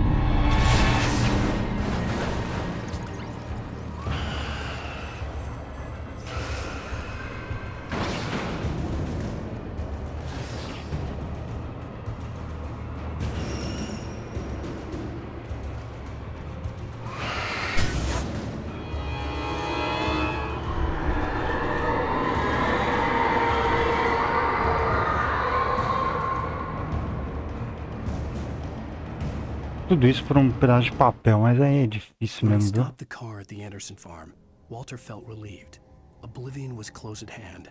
Tudo isso por um pedaço de papel, mas aí é difícil When I mesmo, viu? stopped the car at the Anderson farm, Walter felt relieved. Oblivion was close at hand.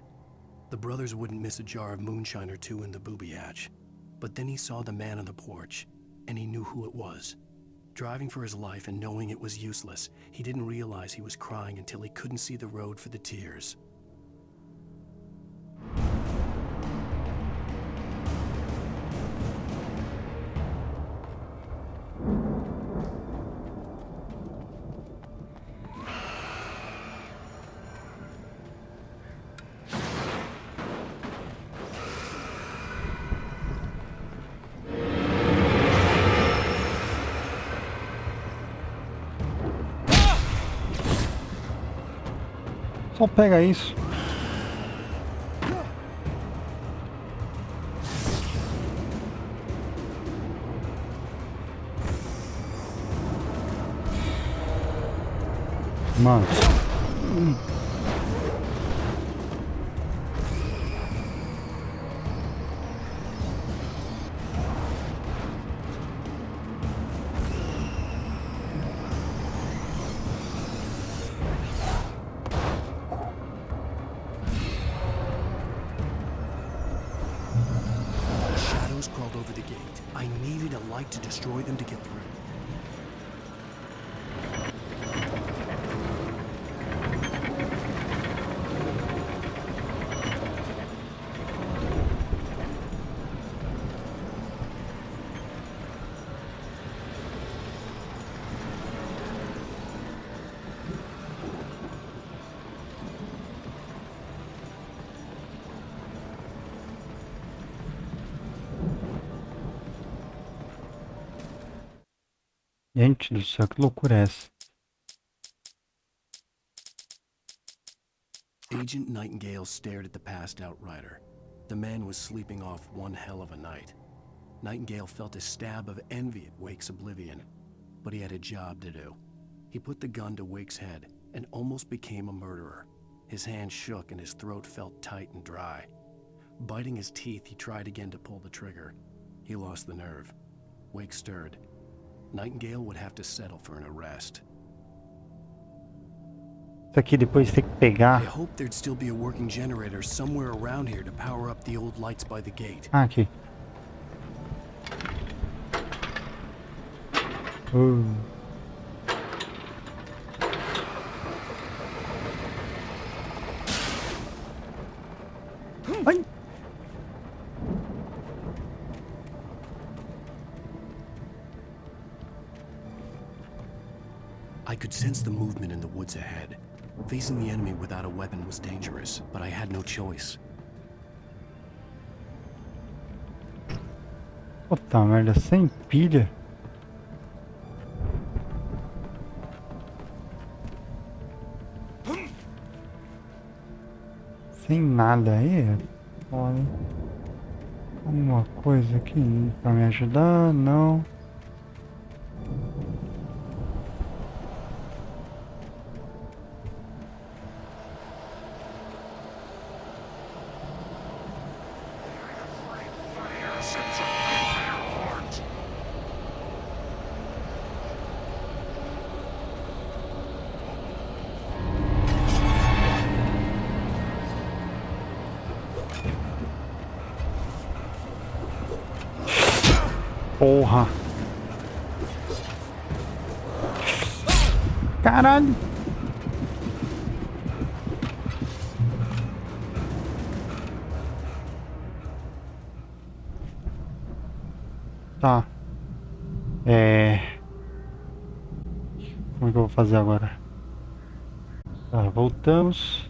The brothers wouldn't miss a jar of moonshine or two in the booby hatch. But then he saw the man on the porch, and he knew who it was. Driving for his life and knowing it was useless, he didn't realize he was crying until he couldn't see the road for the tears. Só pega isso. Mano. I needed a light to destroy them to get through. Gente do céu, que loucura é essa? Agent Nightingale stared at the passed out rider. The man was sleeping off one hell of a night. Nightingale felt a stab of envy at Wake's oblivion, but he had a job to do. He put the gun to Wake's head and almost became a murderer. His hand shook and his throat felt tight and dry. Biting his teeth, he tried again to pull the trigger. He lost the nerve. Wake stirred. Nightingale would have to settle for an arrest. Isso aqui depois tem que pegar. I hoped there'd still be a working generator somewhere around here to power up the old lights by the gate. Ah, aqui. Ai! I could sense the movement in the woods ahead. Facing the enemy without a weapon was dangerous, but I had no choice. Puta merda, sem pilha. Sem nada aí. Olha. Alguma coisa aqui pra me ajudar? Não. Porra! Caralho! Tá. Como é que eu vou fazer agora? Tá, voltamos.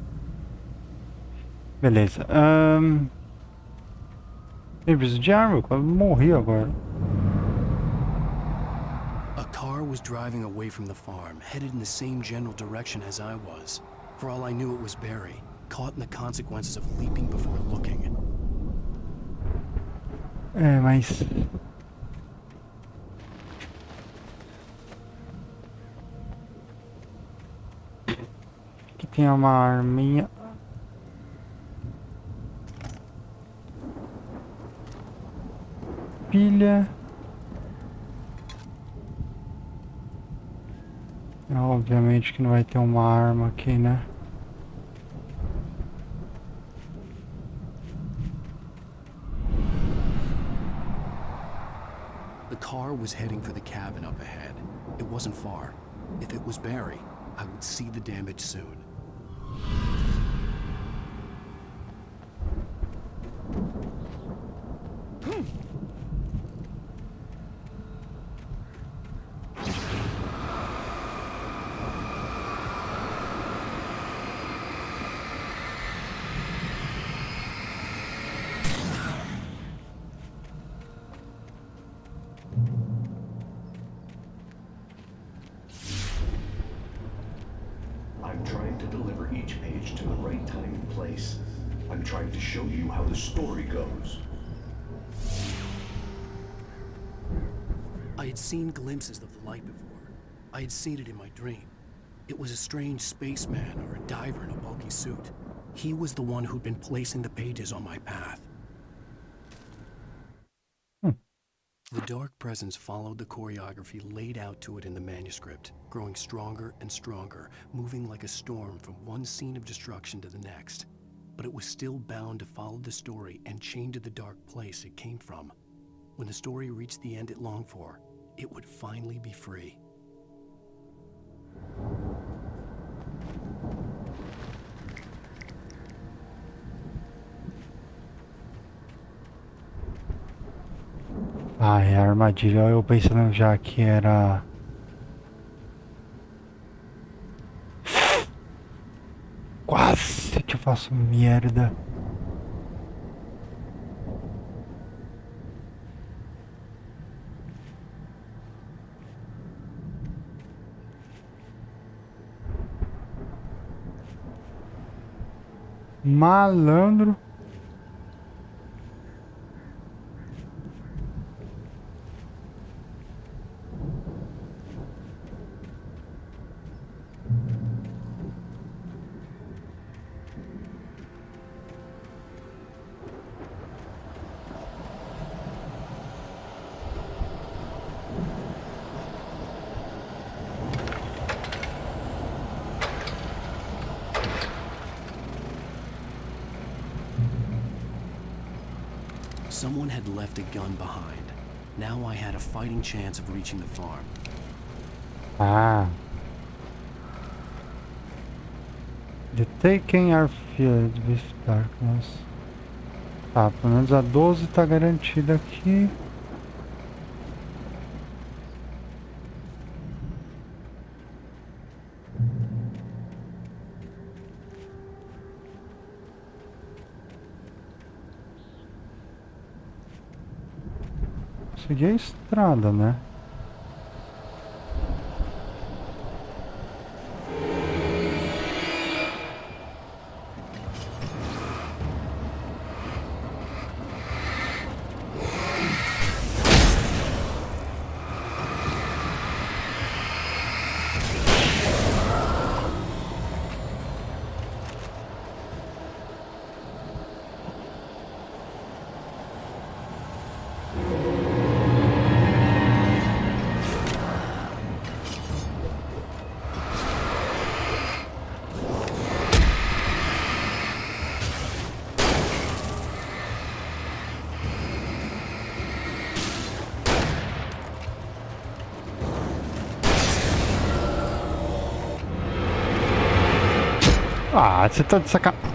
Beleza. Eu preciso de arma, eu quase morri agora. A car was driving away from the farm, headed in the same general direction as I was. For all I knew, it was Barry, caught in the consequences of leaping before looking. Mas... Aqui tem uma arminha. Pilha. Obviamente que não vai ter uma arma aqui, né? The car was heading for the cabin up ahead. It wasn't far. If it was Barry, I would see the damage soon. I'm trying to deliver each page to the right time and place. I'm trying to show you how the story goes. I had seen glimpses of the light before. I had seen it in my dream. It was a strange spaceman or a diver in a bulky suit. He was the one who'd been placing the pages on my path. The dark presence followed the choreography laid out to it in the manuscript, growing stronger and stronger, moving like a storm from one scene of destruction to the next. But it was still bound to follow the story and chained to the dark place it came from. When the story reached the end it longed for, it would finally be free. Ai, a armadilha, eu pensando já que era... Quase que eu faço merda. Malandro. Someone had left a gun behind. Now I had a fighting chance of reaching the farm. Ah. The taken are filled with darkness. Tá, pelo menos a 12 tá garantida aqui. Seguir a estrada, né? Ah, você tá de sacanagem.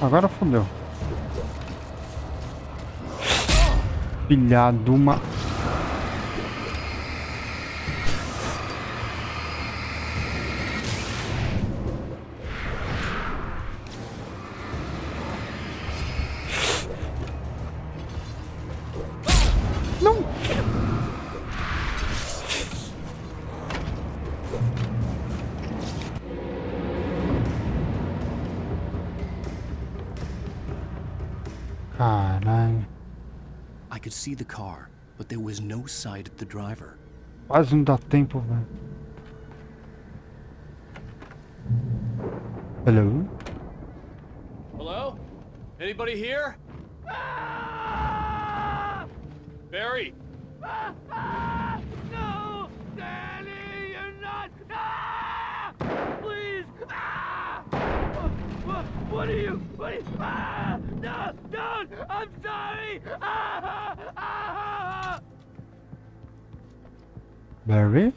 Agora fodeu. Filha de uma... Não! Caralho. I could see the car, but there was no sight of the driver. Quase não dá tempo, velho. Hello? Hello? Anybody here? Barry! No! Danny, you're not! Please! What are you? No! Don't! I'm sorry! Barry?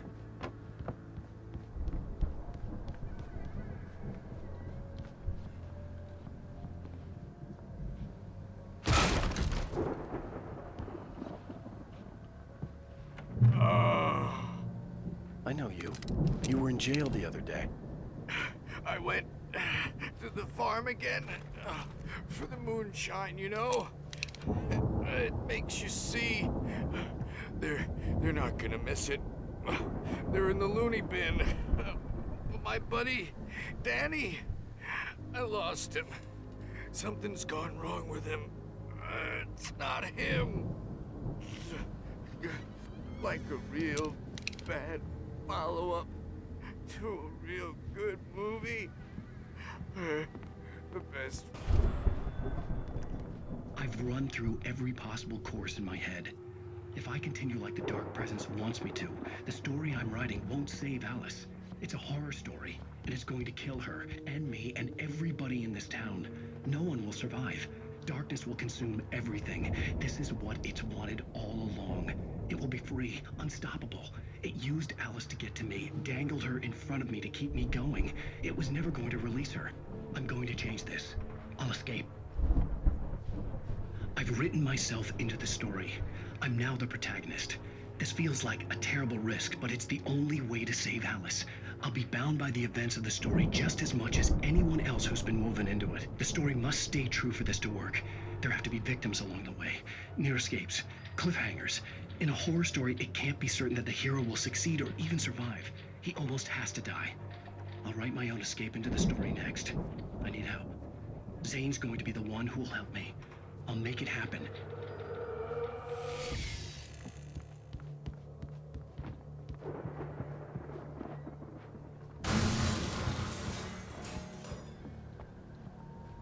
I know you. You were in jail the other day. I went to to the farm again for the moonshine, you know? It makes you see. They're not gonna miss it. They're in the loony bin. My buddy, Danny, I lost him. Something's gone wrong with him. It's not him. Like a real bad follow-up to a real good movie. The best. I've run through every possible course in my head. If I continue like the Dark Presence wants me to, the story I'm writing won't save Alice. It's a horror story, and it's going to kill her, and me, and everybody in this town. No one will survive. Darkness will consume everything. This is what it's wanted all along. It will be free, unstoppable. It used Alice to get to me, dangled her in front of me to keep me going. It was never going to release her. I'm going to change this. I'll escape. I've written myself into the story. I'm now the protagonist. This feels like a terrible risk, but it's the only way to save Alice. I'll be bound by the events of the story just as much as anyone else who's been woven into it. The story must stay true for this to work. There have to be victims along the way, near escapes, cliffhangers. In a horror story, it can't be certain that the hero will succeed or even survive. He almost has to die. I'll write my own escape into the story next. I need help. Zane's going to be the one who will help me. I'll make it happen.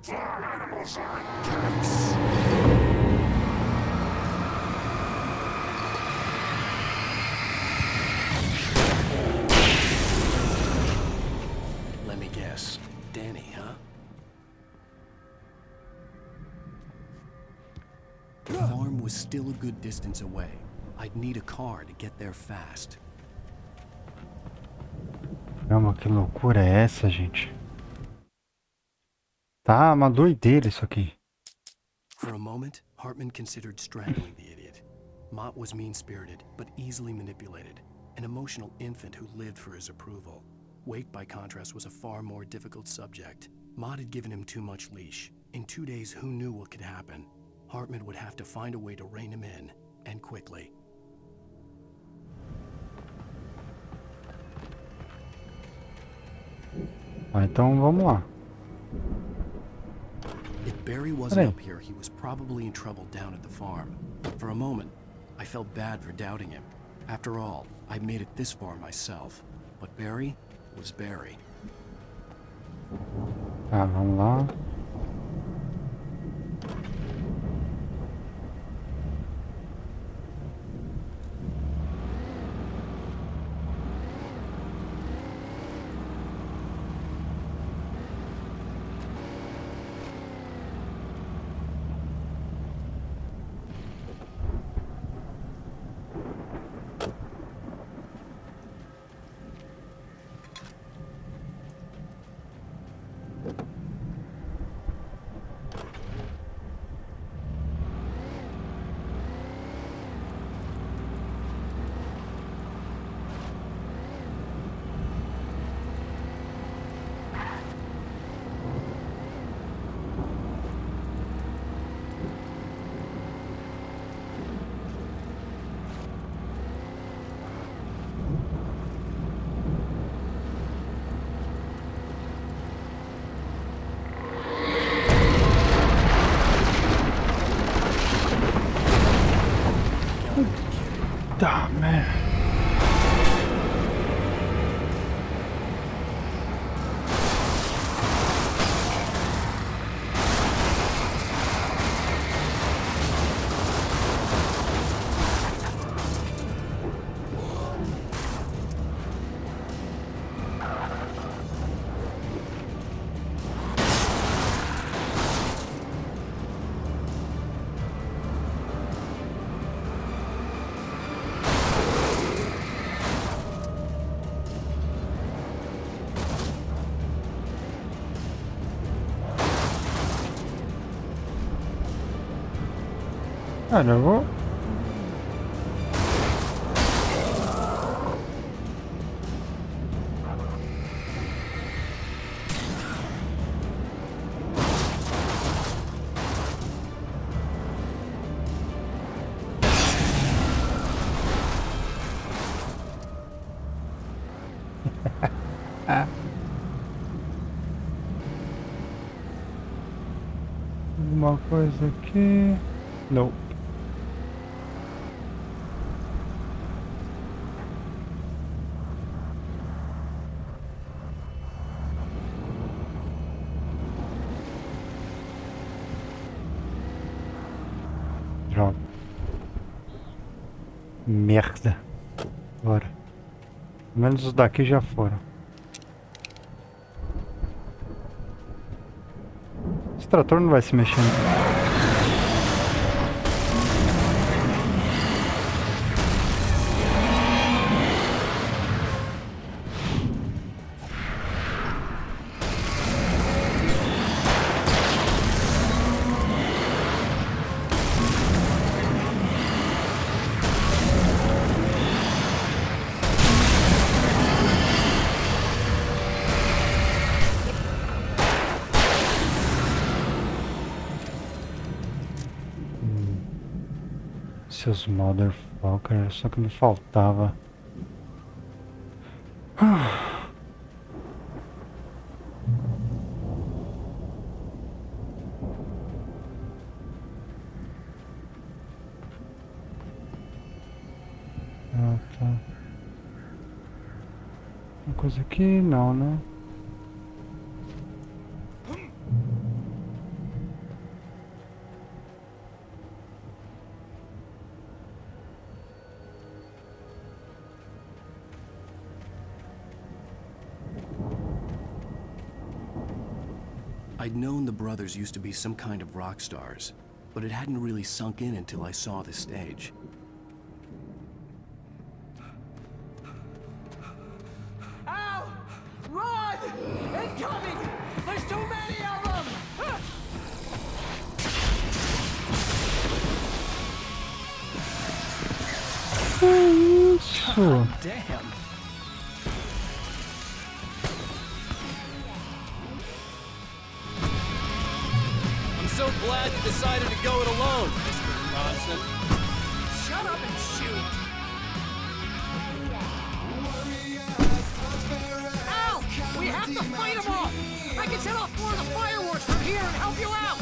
Farm animals aren't cakes. Let me guess. Danny, huh? The farm was still a good distance away. I'd need a car to get there fast. Caramba, que loucura é essa, gente? Tá uma doideira isso aqui. For a moment, Hartman considered strangling the idiot. Mott was mean-spirited, but easily manipulated. An emotional infant who lived for his approval. Wake, by contrast, was a far more difficult subject. Mott had given him too much leash. In 2 days, who knew what could happen? Hartman would have to find a way to rein him in, and quickly. Então vamos lá. If Barry wasn't up here, he was probably in trouble down at the farm. For a moment, I felt bad for doubting him. After all, I made it this far myself. But Barry was Barry. Tá, vamos lá. Tá, man. Olha, eu vou... alguma coisa aqui? Não. Droga. Merda. Bora. Pelo menos os daqui já foram. Esse trator não vai se mexendo. Seus motherfuckers, só que me faltava. Ah, tá. Uma coisa aqui, não, né? I'd known the brothers used to be some kind of rock stars, but it hadn't really sunk in until I saw the stage. Ow! Run! Incoming! There's too many of them! Isso. Damn! I'm so glad you decided to go it alone, Mr. Bronson. Shut up and shoot! Ow! We have to fight them off! I can set off more of the fireworks from here and help you out!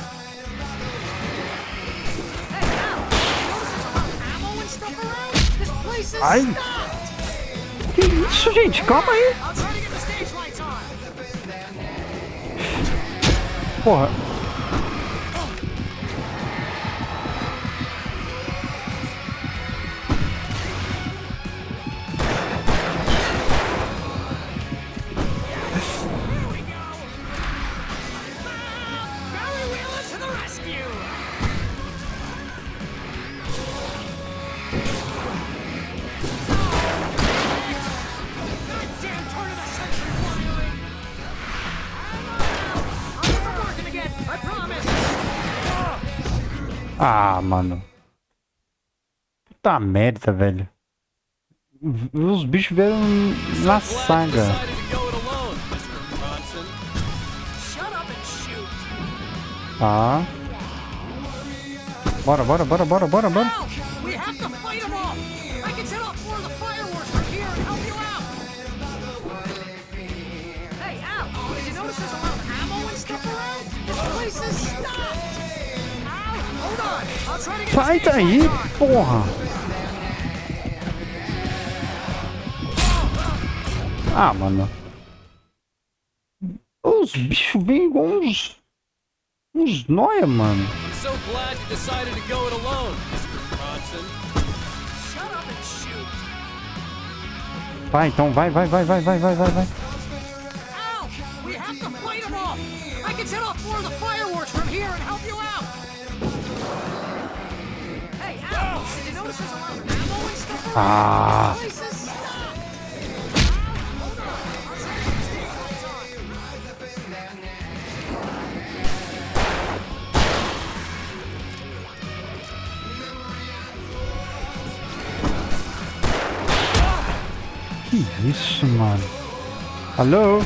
Hey, Al! You notice there's a lot of ammo and stuff around? This place is Ai. stocked! Que isso, gente? Calma aí. I'll try to get the stage lights on! Porra. Barry Wheeler to the rescue! Goddamn turn of the century wiring! I'll get them working again, I promise! Ah, mano. Puta merda, velho. Os bichos vieram na saga. Decided to go it alone, Mr. Bronson. Shut up and shoot! Tá. Bora, bora, bora, bora, bora, bora. Al! We have to fight them off! I can set off more of the fireworks from here and help you out! Hey, Al! Did you notice there's a lot of ammo and stuff around? This place is stocked! Al! Hold on! I'll try to get Sai the stage daí, lights on! porra. Ah, mano. Os bichos vêm igual uns nóia, mano. I'm so glad you decided to go it alone, Mr. Bronson. Shut up and shoot! Vai, então vai, vai, vai, vai, vai, vai, vai, vai. Al! We have to fight them off! I can set off more of the fireworks from here and help you out! Hey, Al! Did you notice there's a lot of ammo and stuff around? Ah. This place is stocked! Que isso, mano? Alô?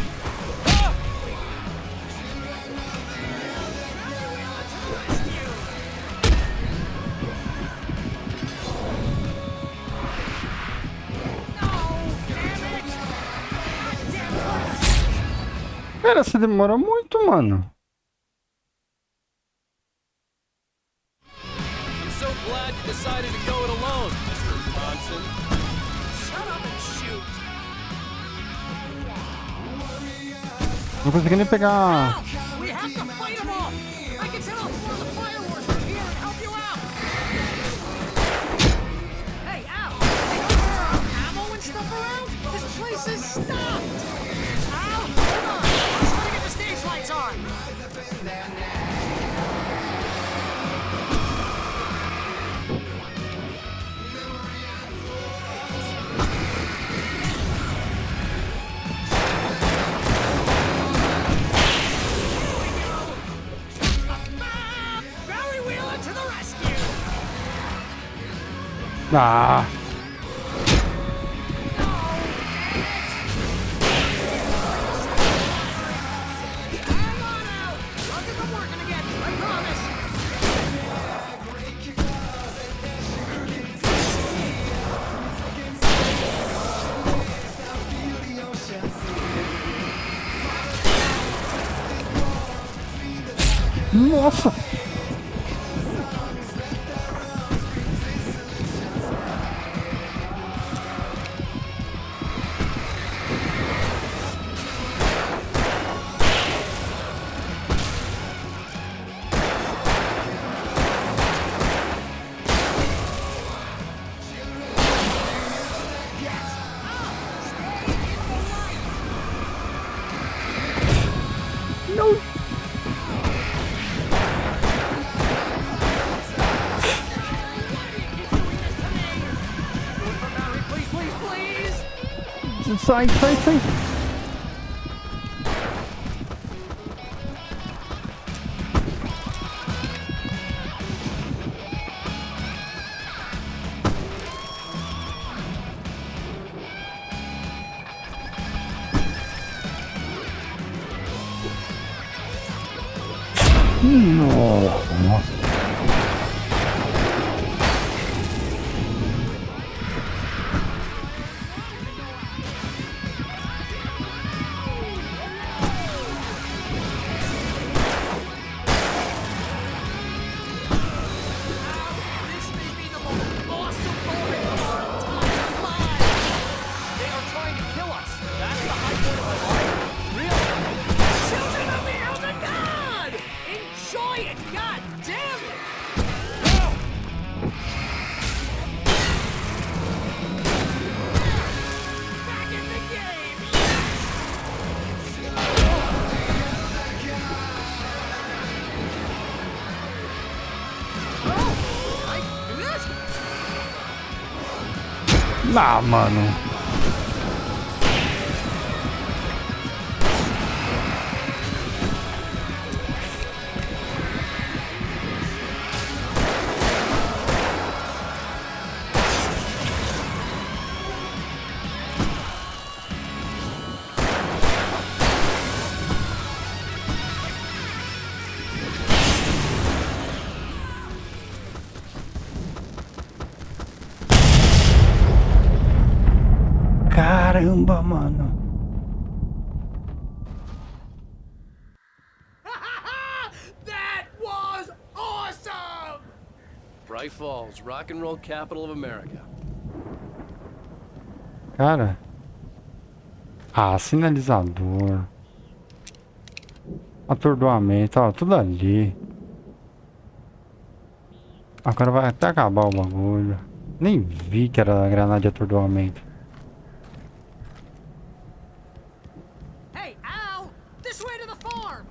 Cara, você demora muito, mano. Não consegui nem pegar. We have to fight them all. I can set off more of the fireworks from here and help you out. Hey, Al, ammo and stuff around? This place is stopped. Al, hold on. I just want to get the stage lights on. Ah. Nossa! Sai, sai, sai. Nossa. Ah, mano. Caramba, mano. That was awesome! Bright Falls, rock and roll capital of America. Cara. Ah, sinalizador. Atordoamento, ó, tudo ali. Agora vai até acabar o bagulho. Nem vi que era granada de atordoamento. Hey, Al! This way to the farm!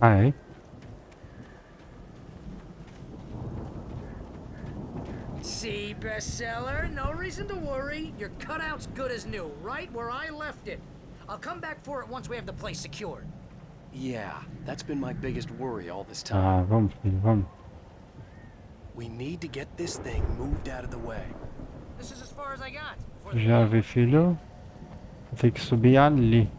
Ah, é? See, bestseller? No reason to worry. Your cutout's good as new, right where I left it. I'll come back for it once we have the place secured. Yeah, that's been my biggest worry all this Ah, time. vamos, filho, vamos. We need to get this thing moved out of the way. This is as far as I got. Já vi, filho. Vou ter que subir ali.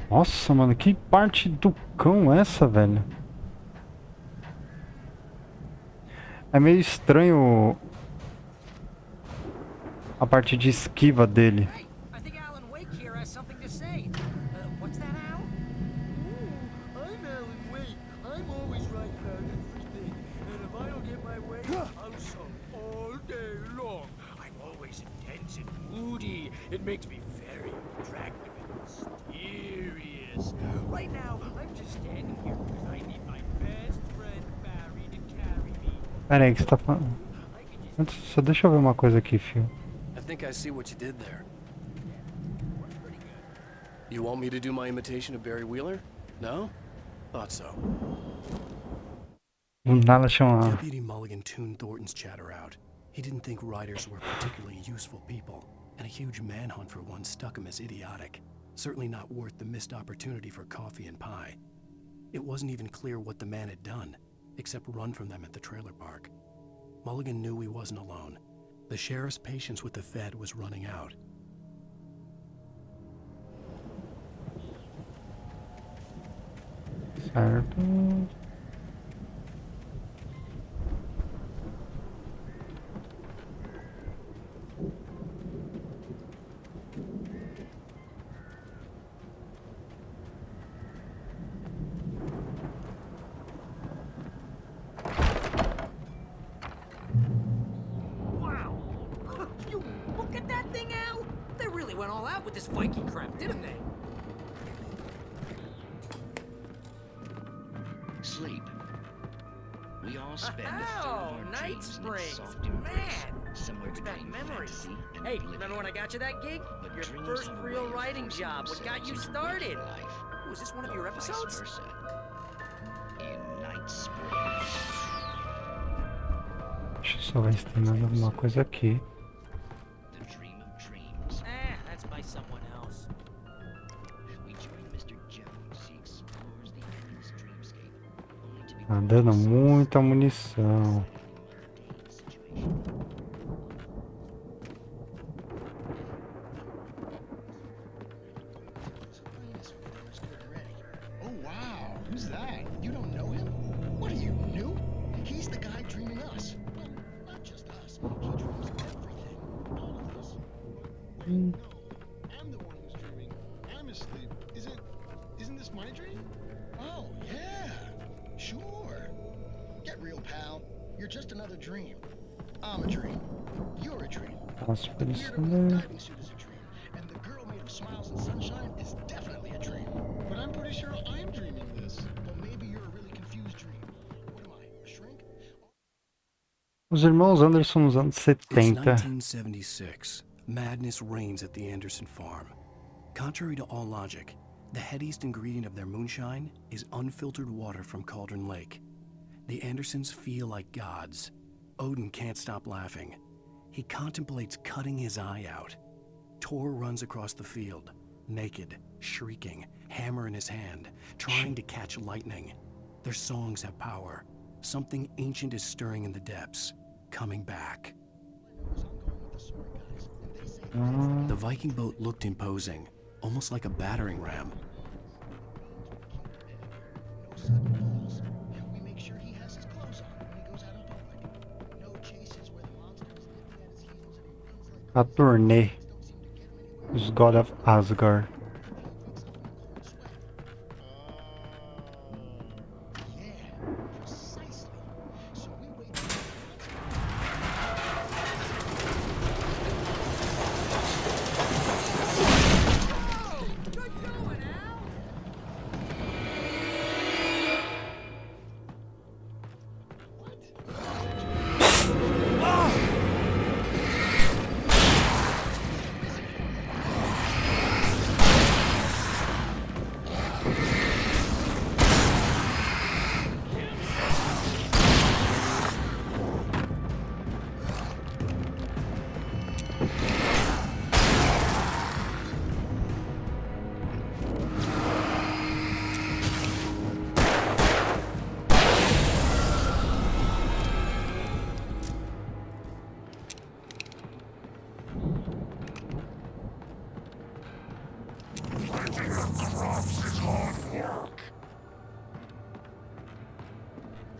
Nossa, mano, que parte do cão é essa, velho? É meio estranho a parte de esquiva dele. Hey, I think Alan Wake here has something to say. What's that, Al? I'm Alan Wake. I'm always right about everything. And if I don't get my way, I'll sulk all day long. I'm always intense and moody. It makes me very attractive and mysterious. Right now, I'm just standing here because I need my best friend Barry to carry me. Pera aí, o que você tá falando? Antes, só deixa eu ver uma coisa aqui, fio. I think I see what you did there. You want me to do my imitation of Barry Wheeler? No? Thought so. Do nada chama. Deputy Mulligan tuned Thornton's chatter out. He didn't think writers were particularly useful people, and a huge manhunt for one struck him as idiotic. Certainly not worth the missed opportunity for coffee and pie. It wasn't even clear what the man had done, except run from them at the trailer park. Mulligan knew he wasn't alone. The sheriff's patience with the Fed was running out. Certo. You look at that thing, Al! They really went all out with this Viking crap, didn't they? Sleep. We all spend a third of Oh, our Night dreams in its Springs! soft embrace, Man! somewhere Brings back between memories. fantasy and Hey, oblivion. remember when I got you that gig? But Your dreams first have a real way of writing forcing job. What got themselves you into started? waking life, Was this one of or your vice episodes? versa. In Night Springs. Deixa eu só ver se tem mais alguma coisa aqui. The dream of dreams. That's by someone else. We join Mr. Jones. He explores the endless dreamscape, only to be Tá dando muita munição. Oh, wow. Who's that? You don't know him? What are you, new? He's the guy dreaming us. Well, not just us. He dreams everything. All of us. Wait, no. I'm the one who's dreaming. I'm asleep. Isn't this my dream? Oh, yeah. Sure. Get real, pal. You're just another dream. I'm a dream. You're a dream. Passo por The isso weirdo with the também. diving suit is a dream. And the girl made of smiles and sunshine is definitely a dream. But I'm pretty sure I'm dreaming this. Well, maybe you're a really confused dream. What am I, a shrink? Os irmãos Anderson nos anos It's 70. 1976. Madness reigns at the Anderson farm. Contrary to all logic, the headiest ingredient of their moonshine is unfiltered water from Cauldron Lake. The Andersons feel like gods. Odin can't stop laughing. He contemplates cutting his eye out. Tor runs across the field, naked, shrieking, hammer in his hand, trying to catch lightning. Their songs have power. Something ancient is stirring in the depths, coming back. The Viking boat looked imposing, almost like a battering ram. We make sure he has his clothes on when he goes out in public. No chases where the monster is nipping at his heels and he runs like A turnê. Os God of Asgard.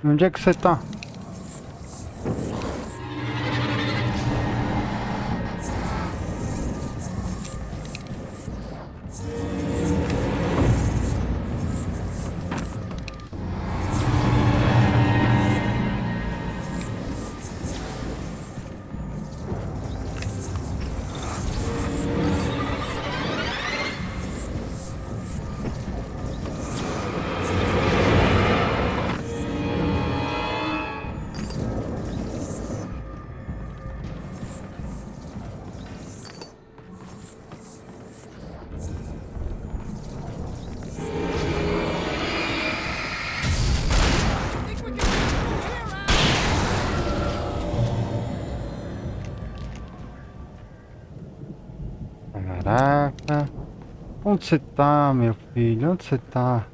Onde é que você tá? Caraca. Onde você tá, meu filho? Onde você tá?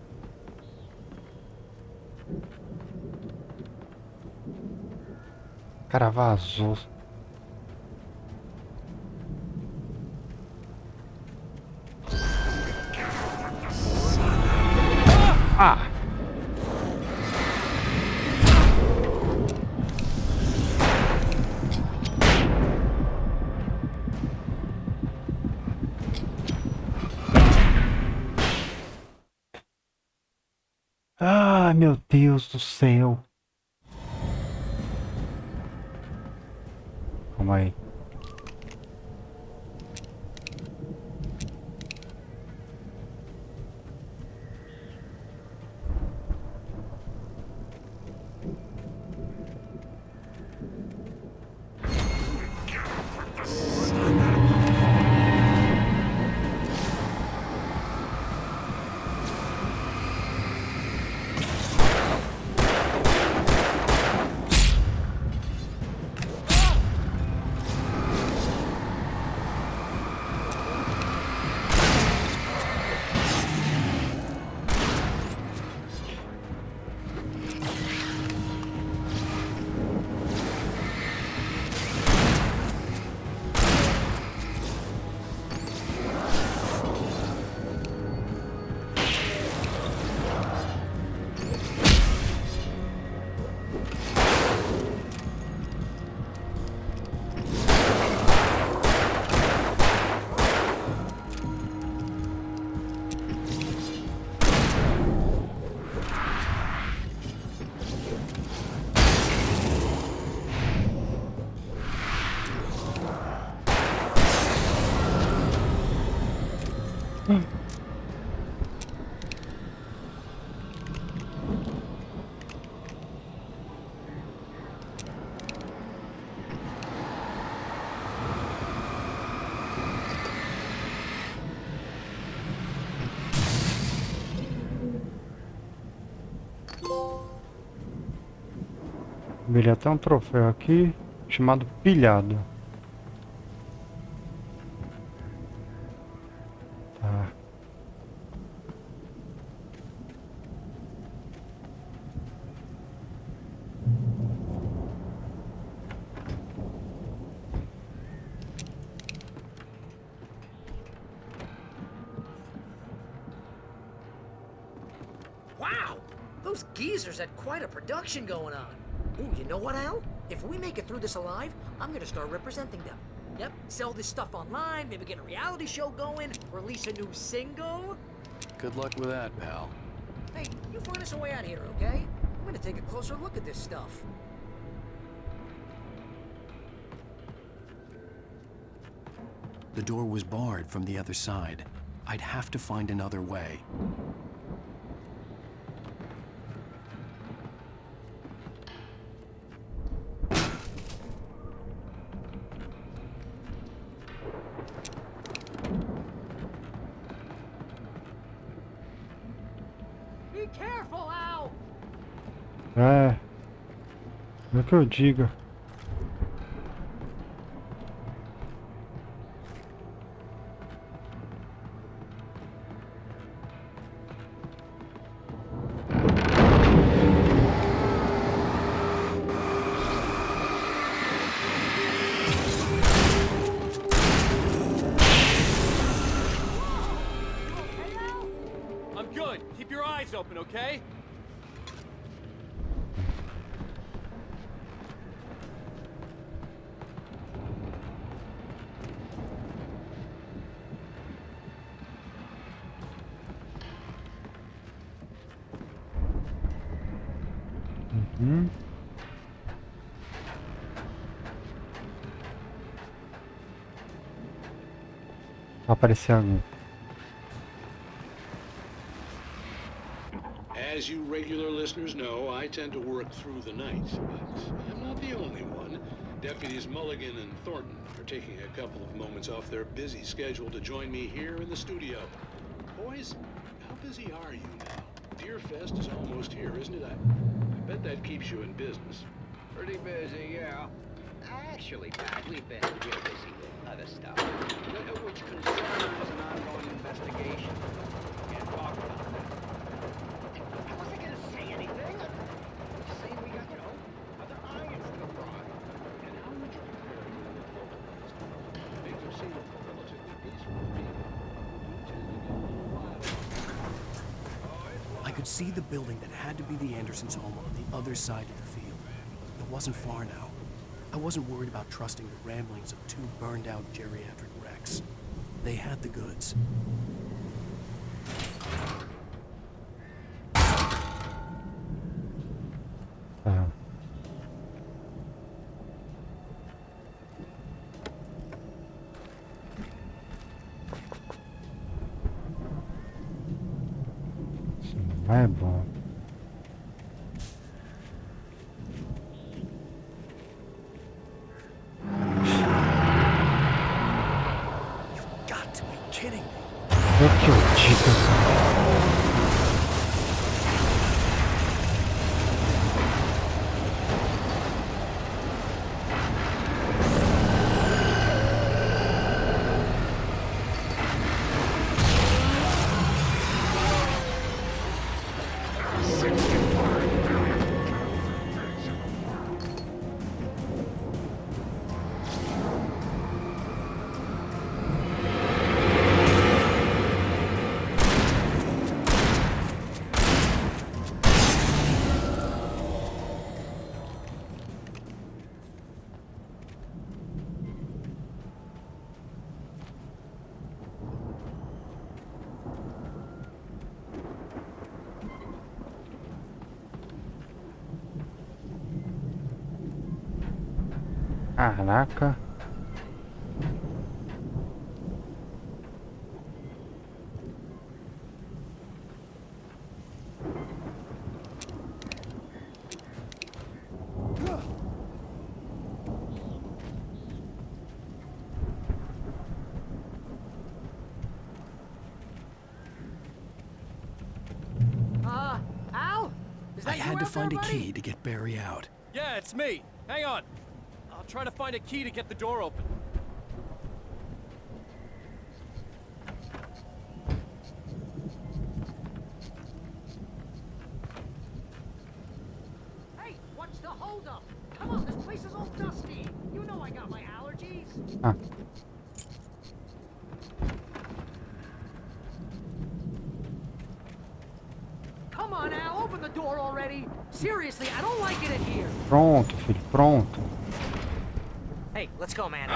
O cara vazou. Ah! Ai, meu Deus do céu. Calma aí. Ele até um troféu aqui chamado pilhado. Tá. Wow! Those geezers had quite a production going on. Ooh, you know what, Al? If we make it through this alive, I'm gonna start representing them. Yep, sell this stuff online, maybe get a reality show going, release a new single. Good luck with that, pal. Hey, you find us a way out here, okay? I'm gonna take a closer look at this stuff. The door was barred from the other side. I'd have to find another way. Be careful, Al! É o que eu digo. I'm good. Keep your eyes open, okay? Uhum. Vai aparecer algum. As you regular listeners know, I tend to work through the night, but I'm not the only one. Deputies Mulligan and Thornton are taking a couple of moments off their busy schedule to join me here in the studio. Boys, how busy are you now? Deerfest is almost here, isn't it? I bet that keeps you in business. Pretty busy, yeah. Actually, Pat, we've been real busy with other stuff, which concerns an ongoing investigation. Can't talk about that. I wasn't gonna say anything. I'm just saying we got, other irons in the fire. And how would you compare your work locally? Things are seen relatively peaceful to me. You tend to get a little wild. I could see the building that had to be the Andersons' home on the other side of the field. It wasn't far now. I wasn't worried about trusting the ramblings of two burned-out geriatric wrecks. They had the goods. Isso não é bom. Got to be kidding me. É que eu digo. Caraca. Al? Is that I you had to out find there, a buddy? key to get Barry out. Yeah, it's me. Hang on. I'll try to find a key to get the door open. Hey, what's the holdup? Come on, this place is all dusty. You know I got my allergies. Ah. Come on, Al, open the door already. Seriously, I don't like it in here. Pronto, filho, pronto. Hey, let's go, man.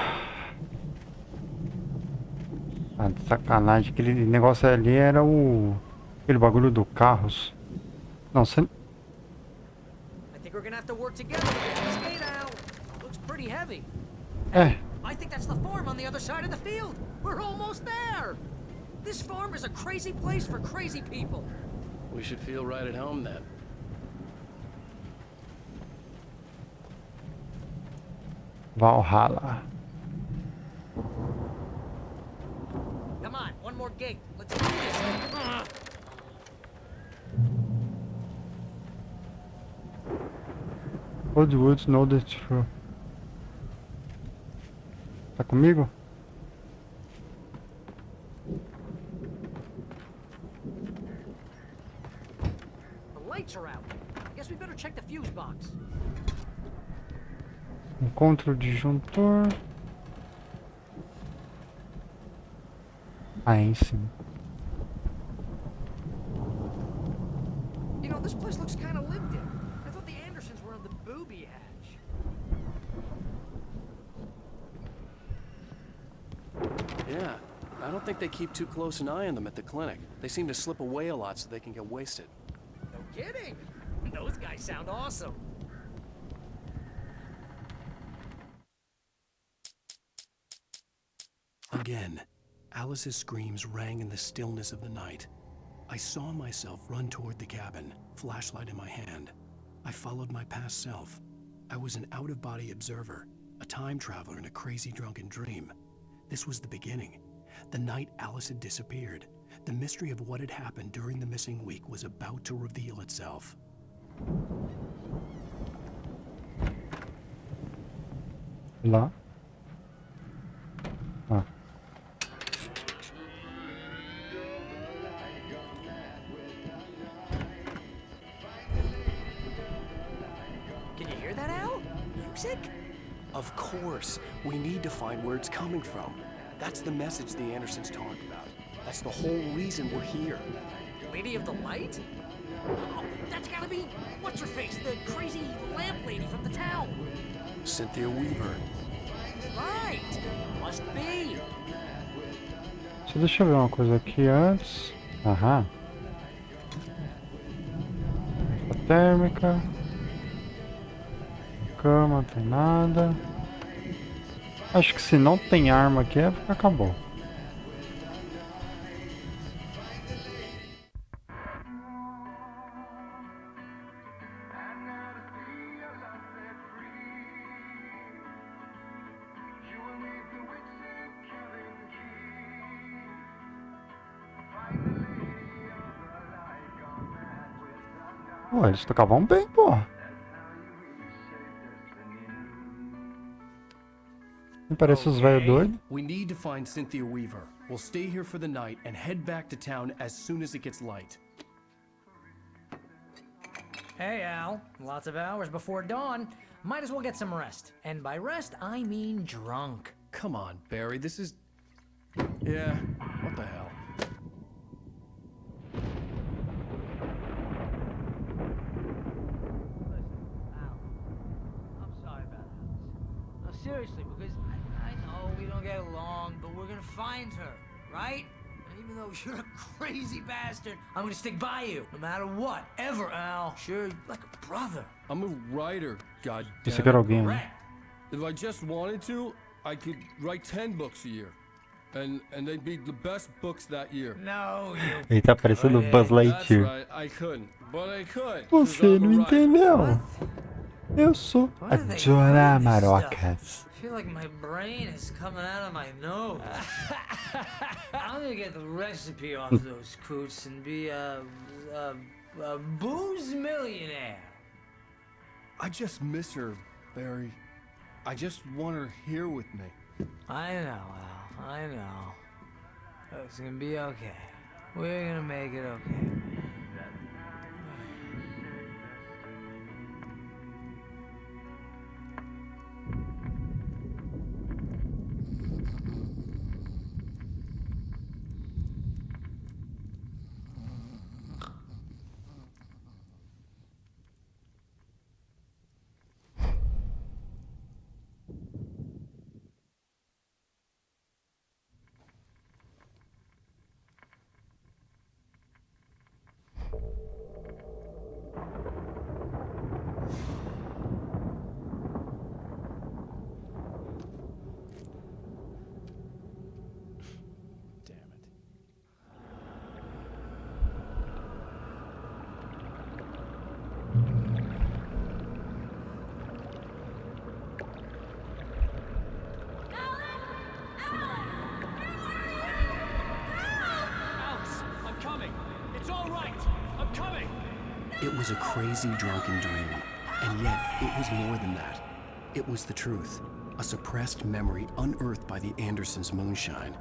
Ah, de sacanagem. Aquele negócio ali era o... Aquele bagulho do carros. Não, você... I think we're gonna have to work together to get this gate out. Looks pretty heavy. É. I think that's the farm on the other side of the field. We're almost there. This farm is a crazy place for crazy people. We should feel right at home then. Valhalla. Come on, one more gate. Let's do this thing. Old Woods know the truth. Tá comigo? The lights are out. Guess we better check the fuse box. Encontro o disjuntor. Aí sim. You know, this place looks kind of lived in. I thought the Andersons were on the booby hatch. Yeah, I don't think they keep too close an eye on them at the clinic. They seem to slip away a lot so they can get wasted. No kidding. Those guys sound awesome. Again, Alice's screams rang in the stillness of the night. I saw myself run toward the cabin, flashlight in my hand. I followed my past self. I was an out-of-body observer, a time traveler in a crazy drunken dream. This was the beginning. The night Alice had disappeared. The mystery of what had happened during the missing week was about to reveal itself. Lá. Ah. Can you hear that, Al? Music? Of course. We need to find where it's coming from. That's the message the Andersons talked about. That's the whole reason we're here. Lady of the Light? Oh, that's gotta be what's-her-face, the crazy lamp lady from the town. Cynthia Weaver. Right. Must be. Só deixa eu ver uma coisa aqui antes. Aham. A térmica. Cama, não tem nada. Acho que se não tem arma aqui é porque acabou. Pô, eles tocavam bem, pô. Me parece os velhos doidos. We need to find Cynthia Weaver. We'll stay here for the night and head back to town as soon as it gets light. Hey, Al. Lots of hours before dawn. Might as well get some rest. And by rest, I mean drunk. Come on, Barry, this is... Yeah, what the hell? Seriously, because I know we don't get along, but we're gonna find her, right? And even though you're a crazy bastard, I'm gonna stick by you, no matter what, ever, Al. Sure, like a brother. I'm a writer, goddammit. Isso aqui era alguém. If I just wanted to, I could write 10 books a year. And they'd be the best books that year. No, you Ele tá parecendo o Buzz That's Lightyear. right, I couldn't. But I could. 'Cause Você I'm não a writer. entendeu? Eu sou a Jonah Marocas. I feel like my brain is coming out of my nose. I'm gonna get the recipe off those coots and be a booze millionaire. I just miss her, Barry. I just want her here with me. I know, Al. I know. It's gonna be okay. We're gonna make it okay. It was a crazy, drunken dream, and yet it was more than that. It was the truth, a suppressed memory unearthed by the Andersons' moonshine.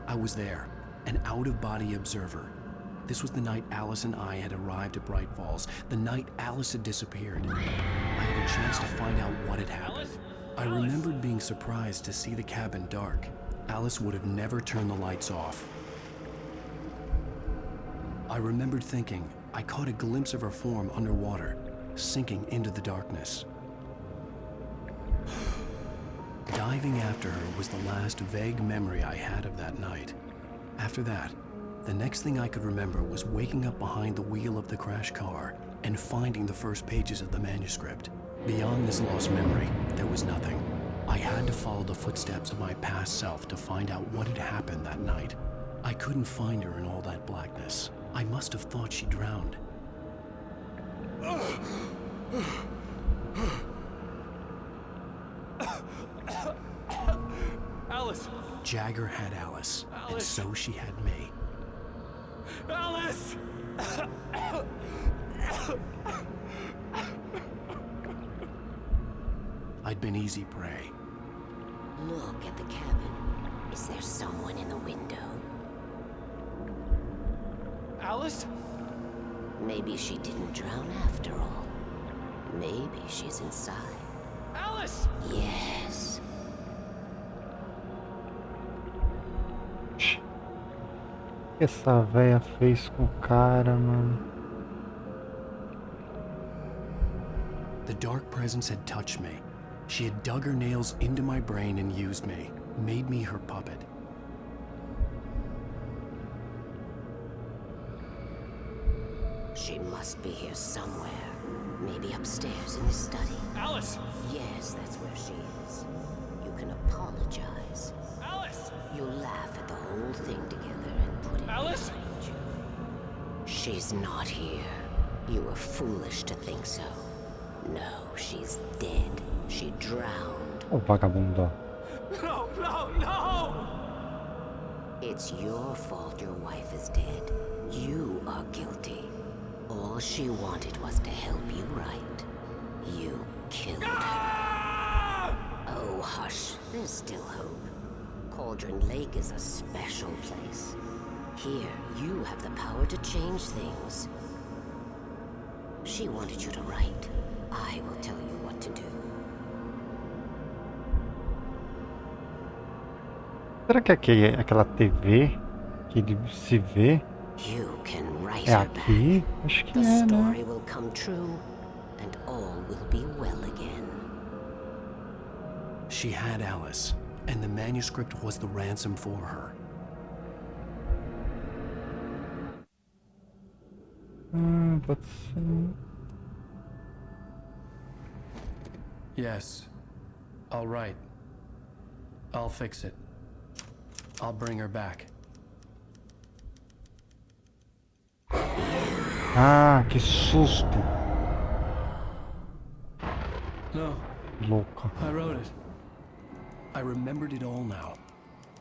I was there, an out-of-body observer. This was the night Alice and I had arrived at Bright Falls, the night Alice had disappeared. I had a chance to find out what had happened. I remembered being surprised to see the cabin dark. Alice would have never turned the lights off. I remembered thinking, I caught a glimpse of her form underwater, sinking into the darkness. Diving after her was the last vague memory I had of that night. After that, the next thing I could remember was waking up behind the wheel of the crash car and finding the first pages of the manuscript. Beyond this lost memory, there was nothing. I had to follow the footsteps of my past self to find out what had happened that night. I couldn't find her in all that blackness. I must have thought she drowned. Alice! Jagger had Alice, and so she had me. Alice! I'd been easy prey. Look at the cabin. Is there someone in the window? Alice? Maybe she didn't drown after all. Maybe she's inside. Alice! Yes. O que essa véia fez com o cara, mano? The dark presence had touched me. She had dug her nails into my brain and used me, made me her puppet. She must be here somewhere. Maybe upstairs in the study. Alice! Yes, that's where she is. You can apologize. Alice! You'll laugh at the whole thing together and put it Alice? behind you. She's not here. You were foolish to think so. No, she's dead. She drowned. O vagabundo. No, no, no! It's your fault your wife is dead. You are guilty. All she wanted was to help you right. You killed her. Oh, hush. There's still hope. Cauldron Lake is a special place. Here, you have the power to change things. She wanted you to write. I will tell you what to do. Será que aquela TV que ele se vê You can write é her aqui? back. Acho que The é, né? story will come true, and all will be well again. She had Alice, and the manuscript was the ransom for her. Pode ser. Yes. I'll write. I'll fix it. I'll bring her back. Ah, que susto. No. Louca. I wrote it. I remembered it all now.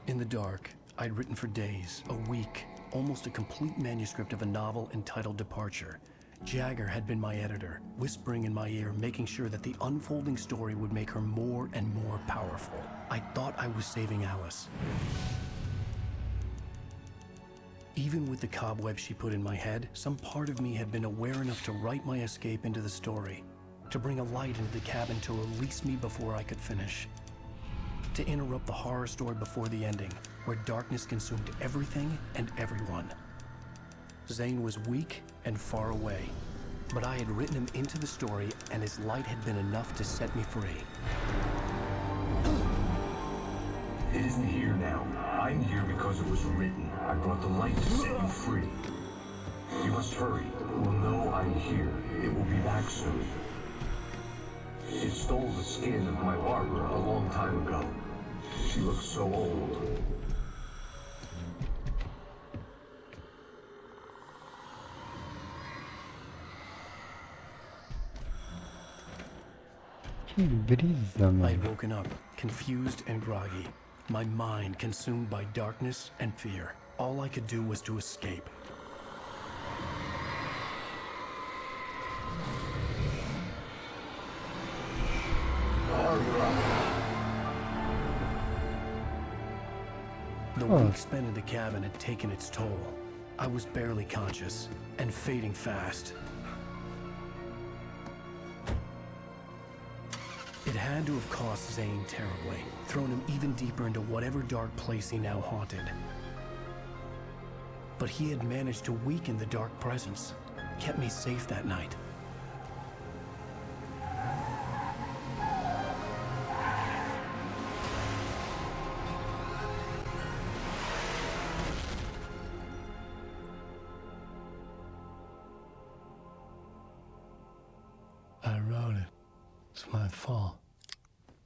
In the dark, I'd written for days, a week, almost a complete manuscript of a novel entitled Departure. Jagger had been my editor, whispering in my ear, making sure that the unfolding story would make her more and more powerful. I thought I was saving Alice. Even with the cobwebs she put in my head, some part of me had been aware enough to write my escape into the story, to bring a light into the cabin to release me before I could finish, to interrupt the horror story before the ending, where darkness consumed everything and everyone. Zane was weak and far away, but I had written him into the story, and his light had been enough to set me free. It isn't here now. I'm here because it was written. I brought the light to set you free. You must hurry. It will know I'm here. It will be back soon. It stole the skin of my Barbara a long time ago. She looks so old. Que brisa, mano. I'd woken up, confused and groggy, my mind consumed by darkness and fear. All I could do was to escape. The week spent in the cabin had taken its toll. I was barely conscious and fading fast. It had to have cost Zane terribly, thrown him even deeper into whatever dark place he now haunted. But he had managed to weaken the dark presence, kept me safe that night. I wrote it. It's my fault.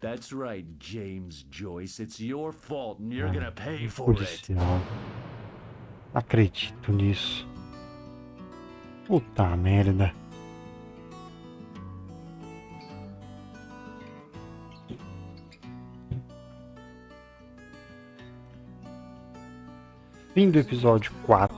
That's right, James Joyce. It's your fault and you're gonna pay for it. Policial. Acredito nisso. Puta merda. Fim do episódio 4.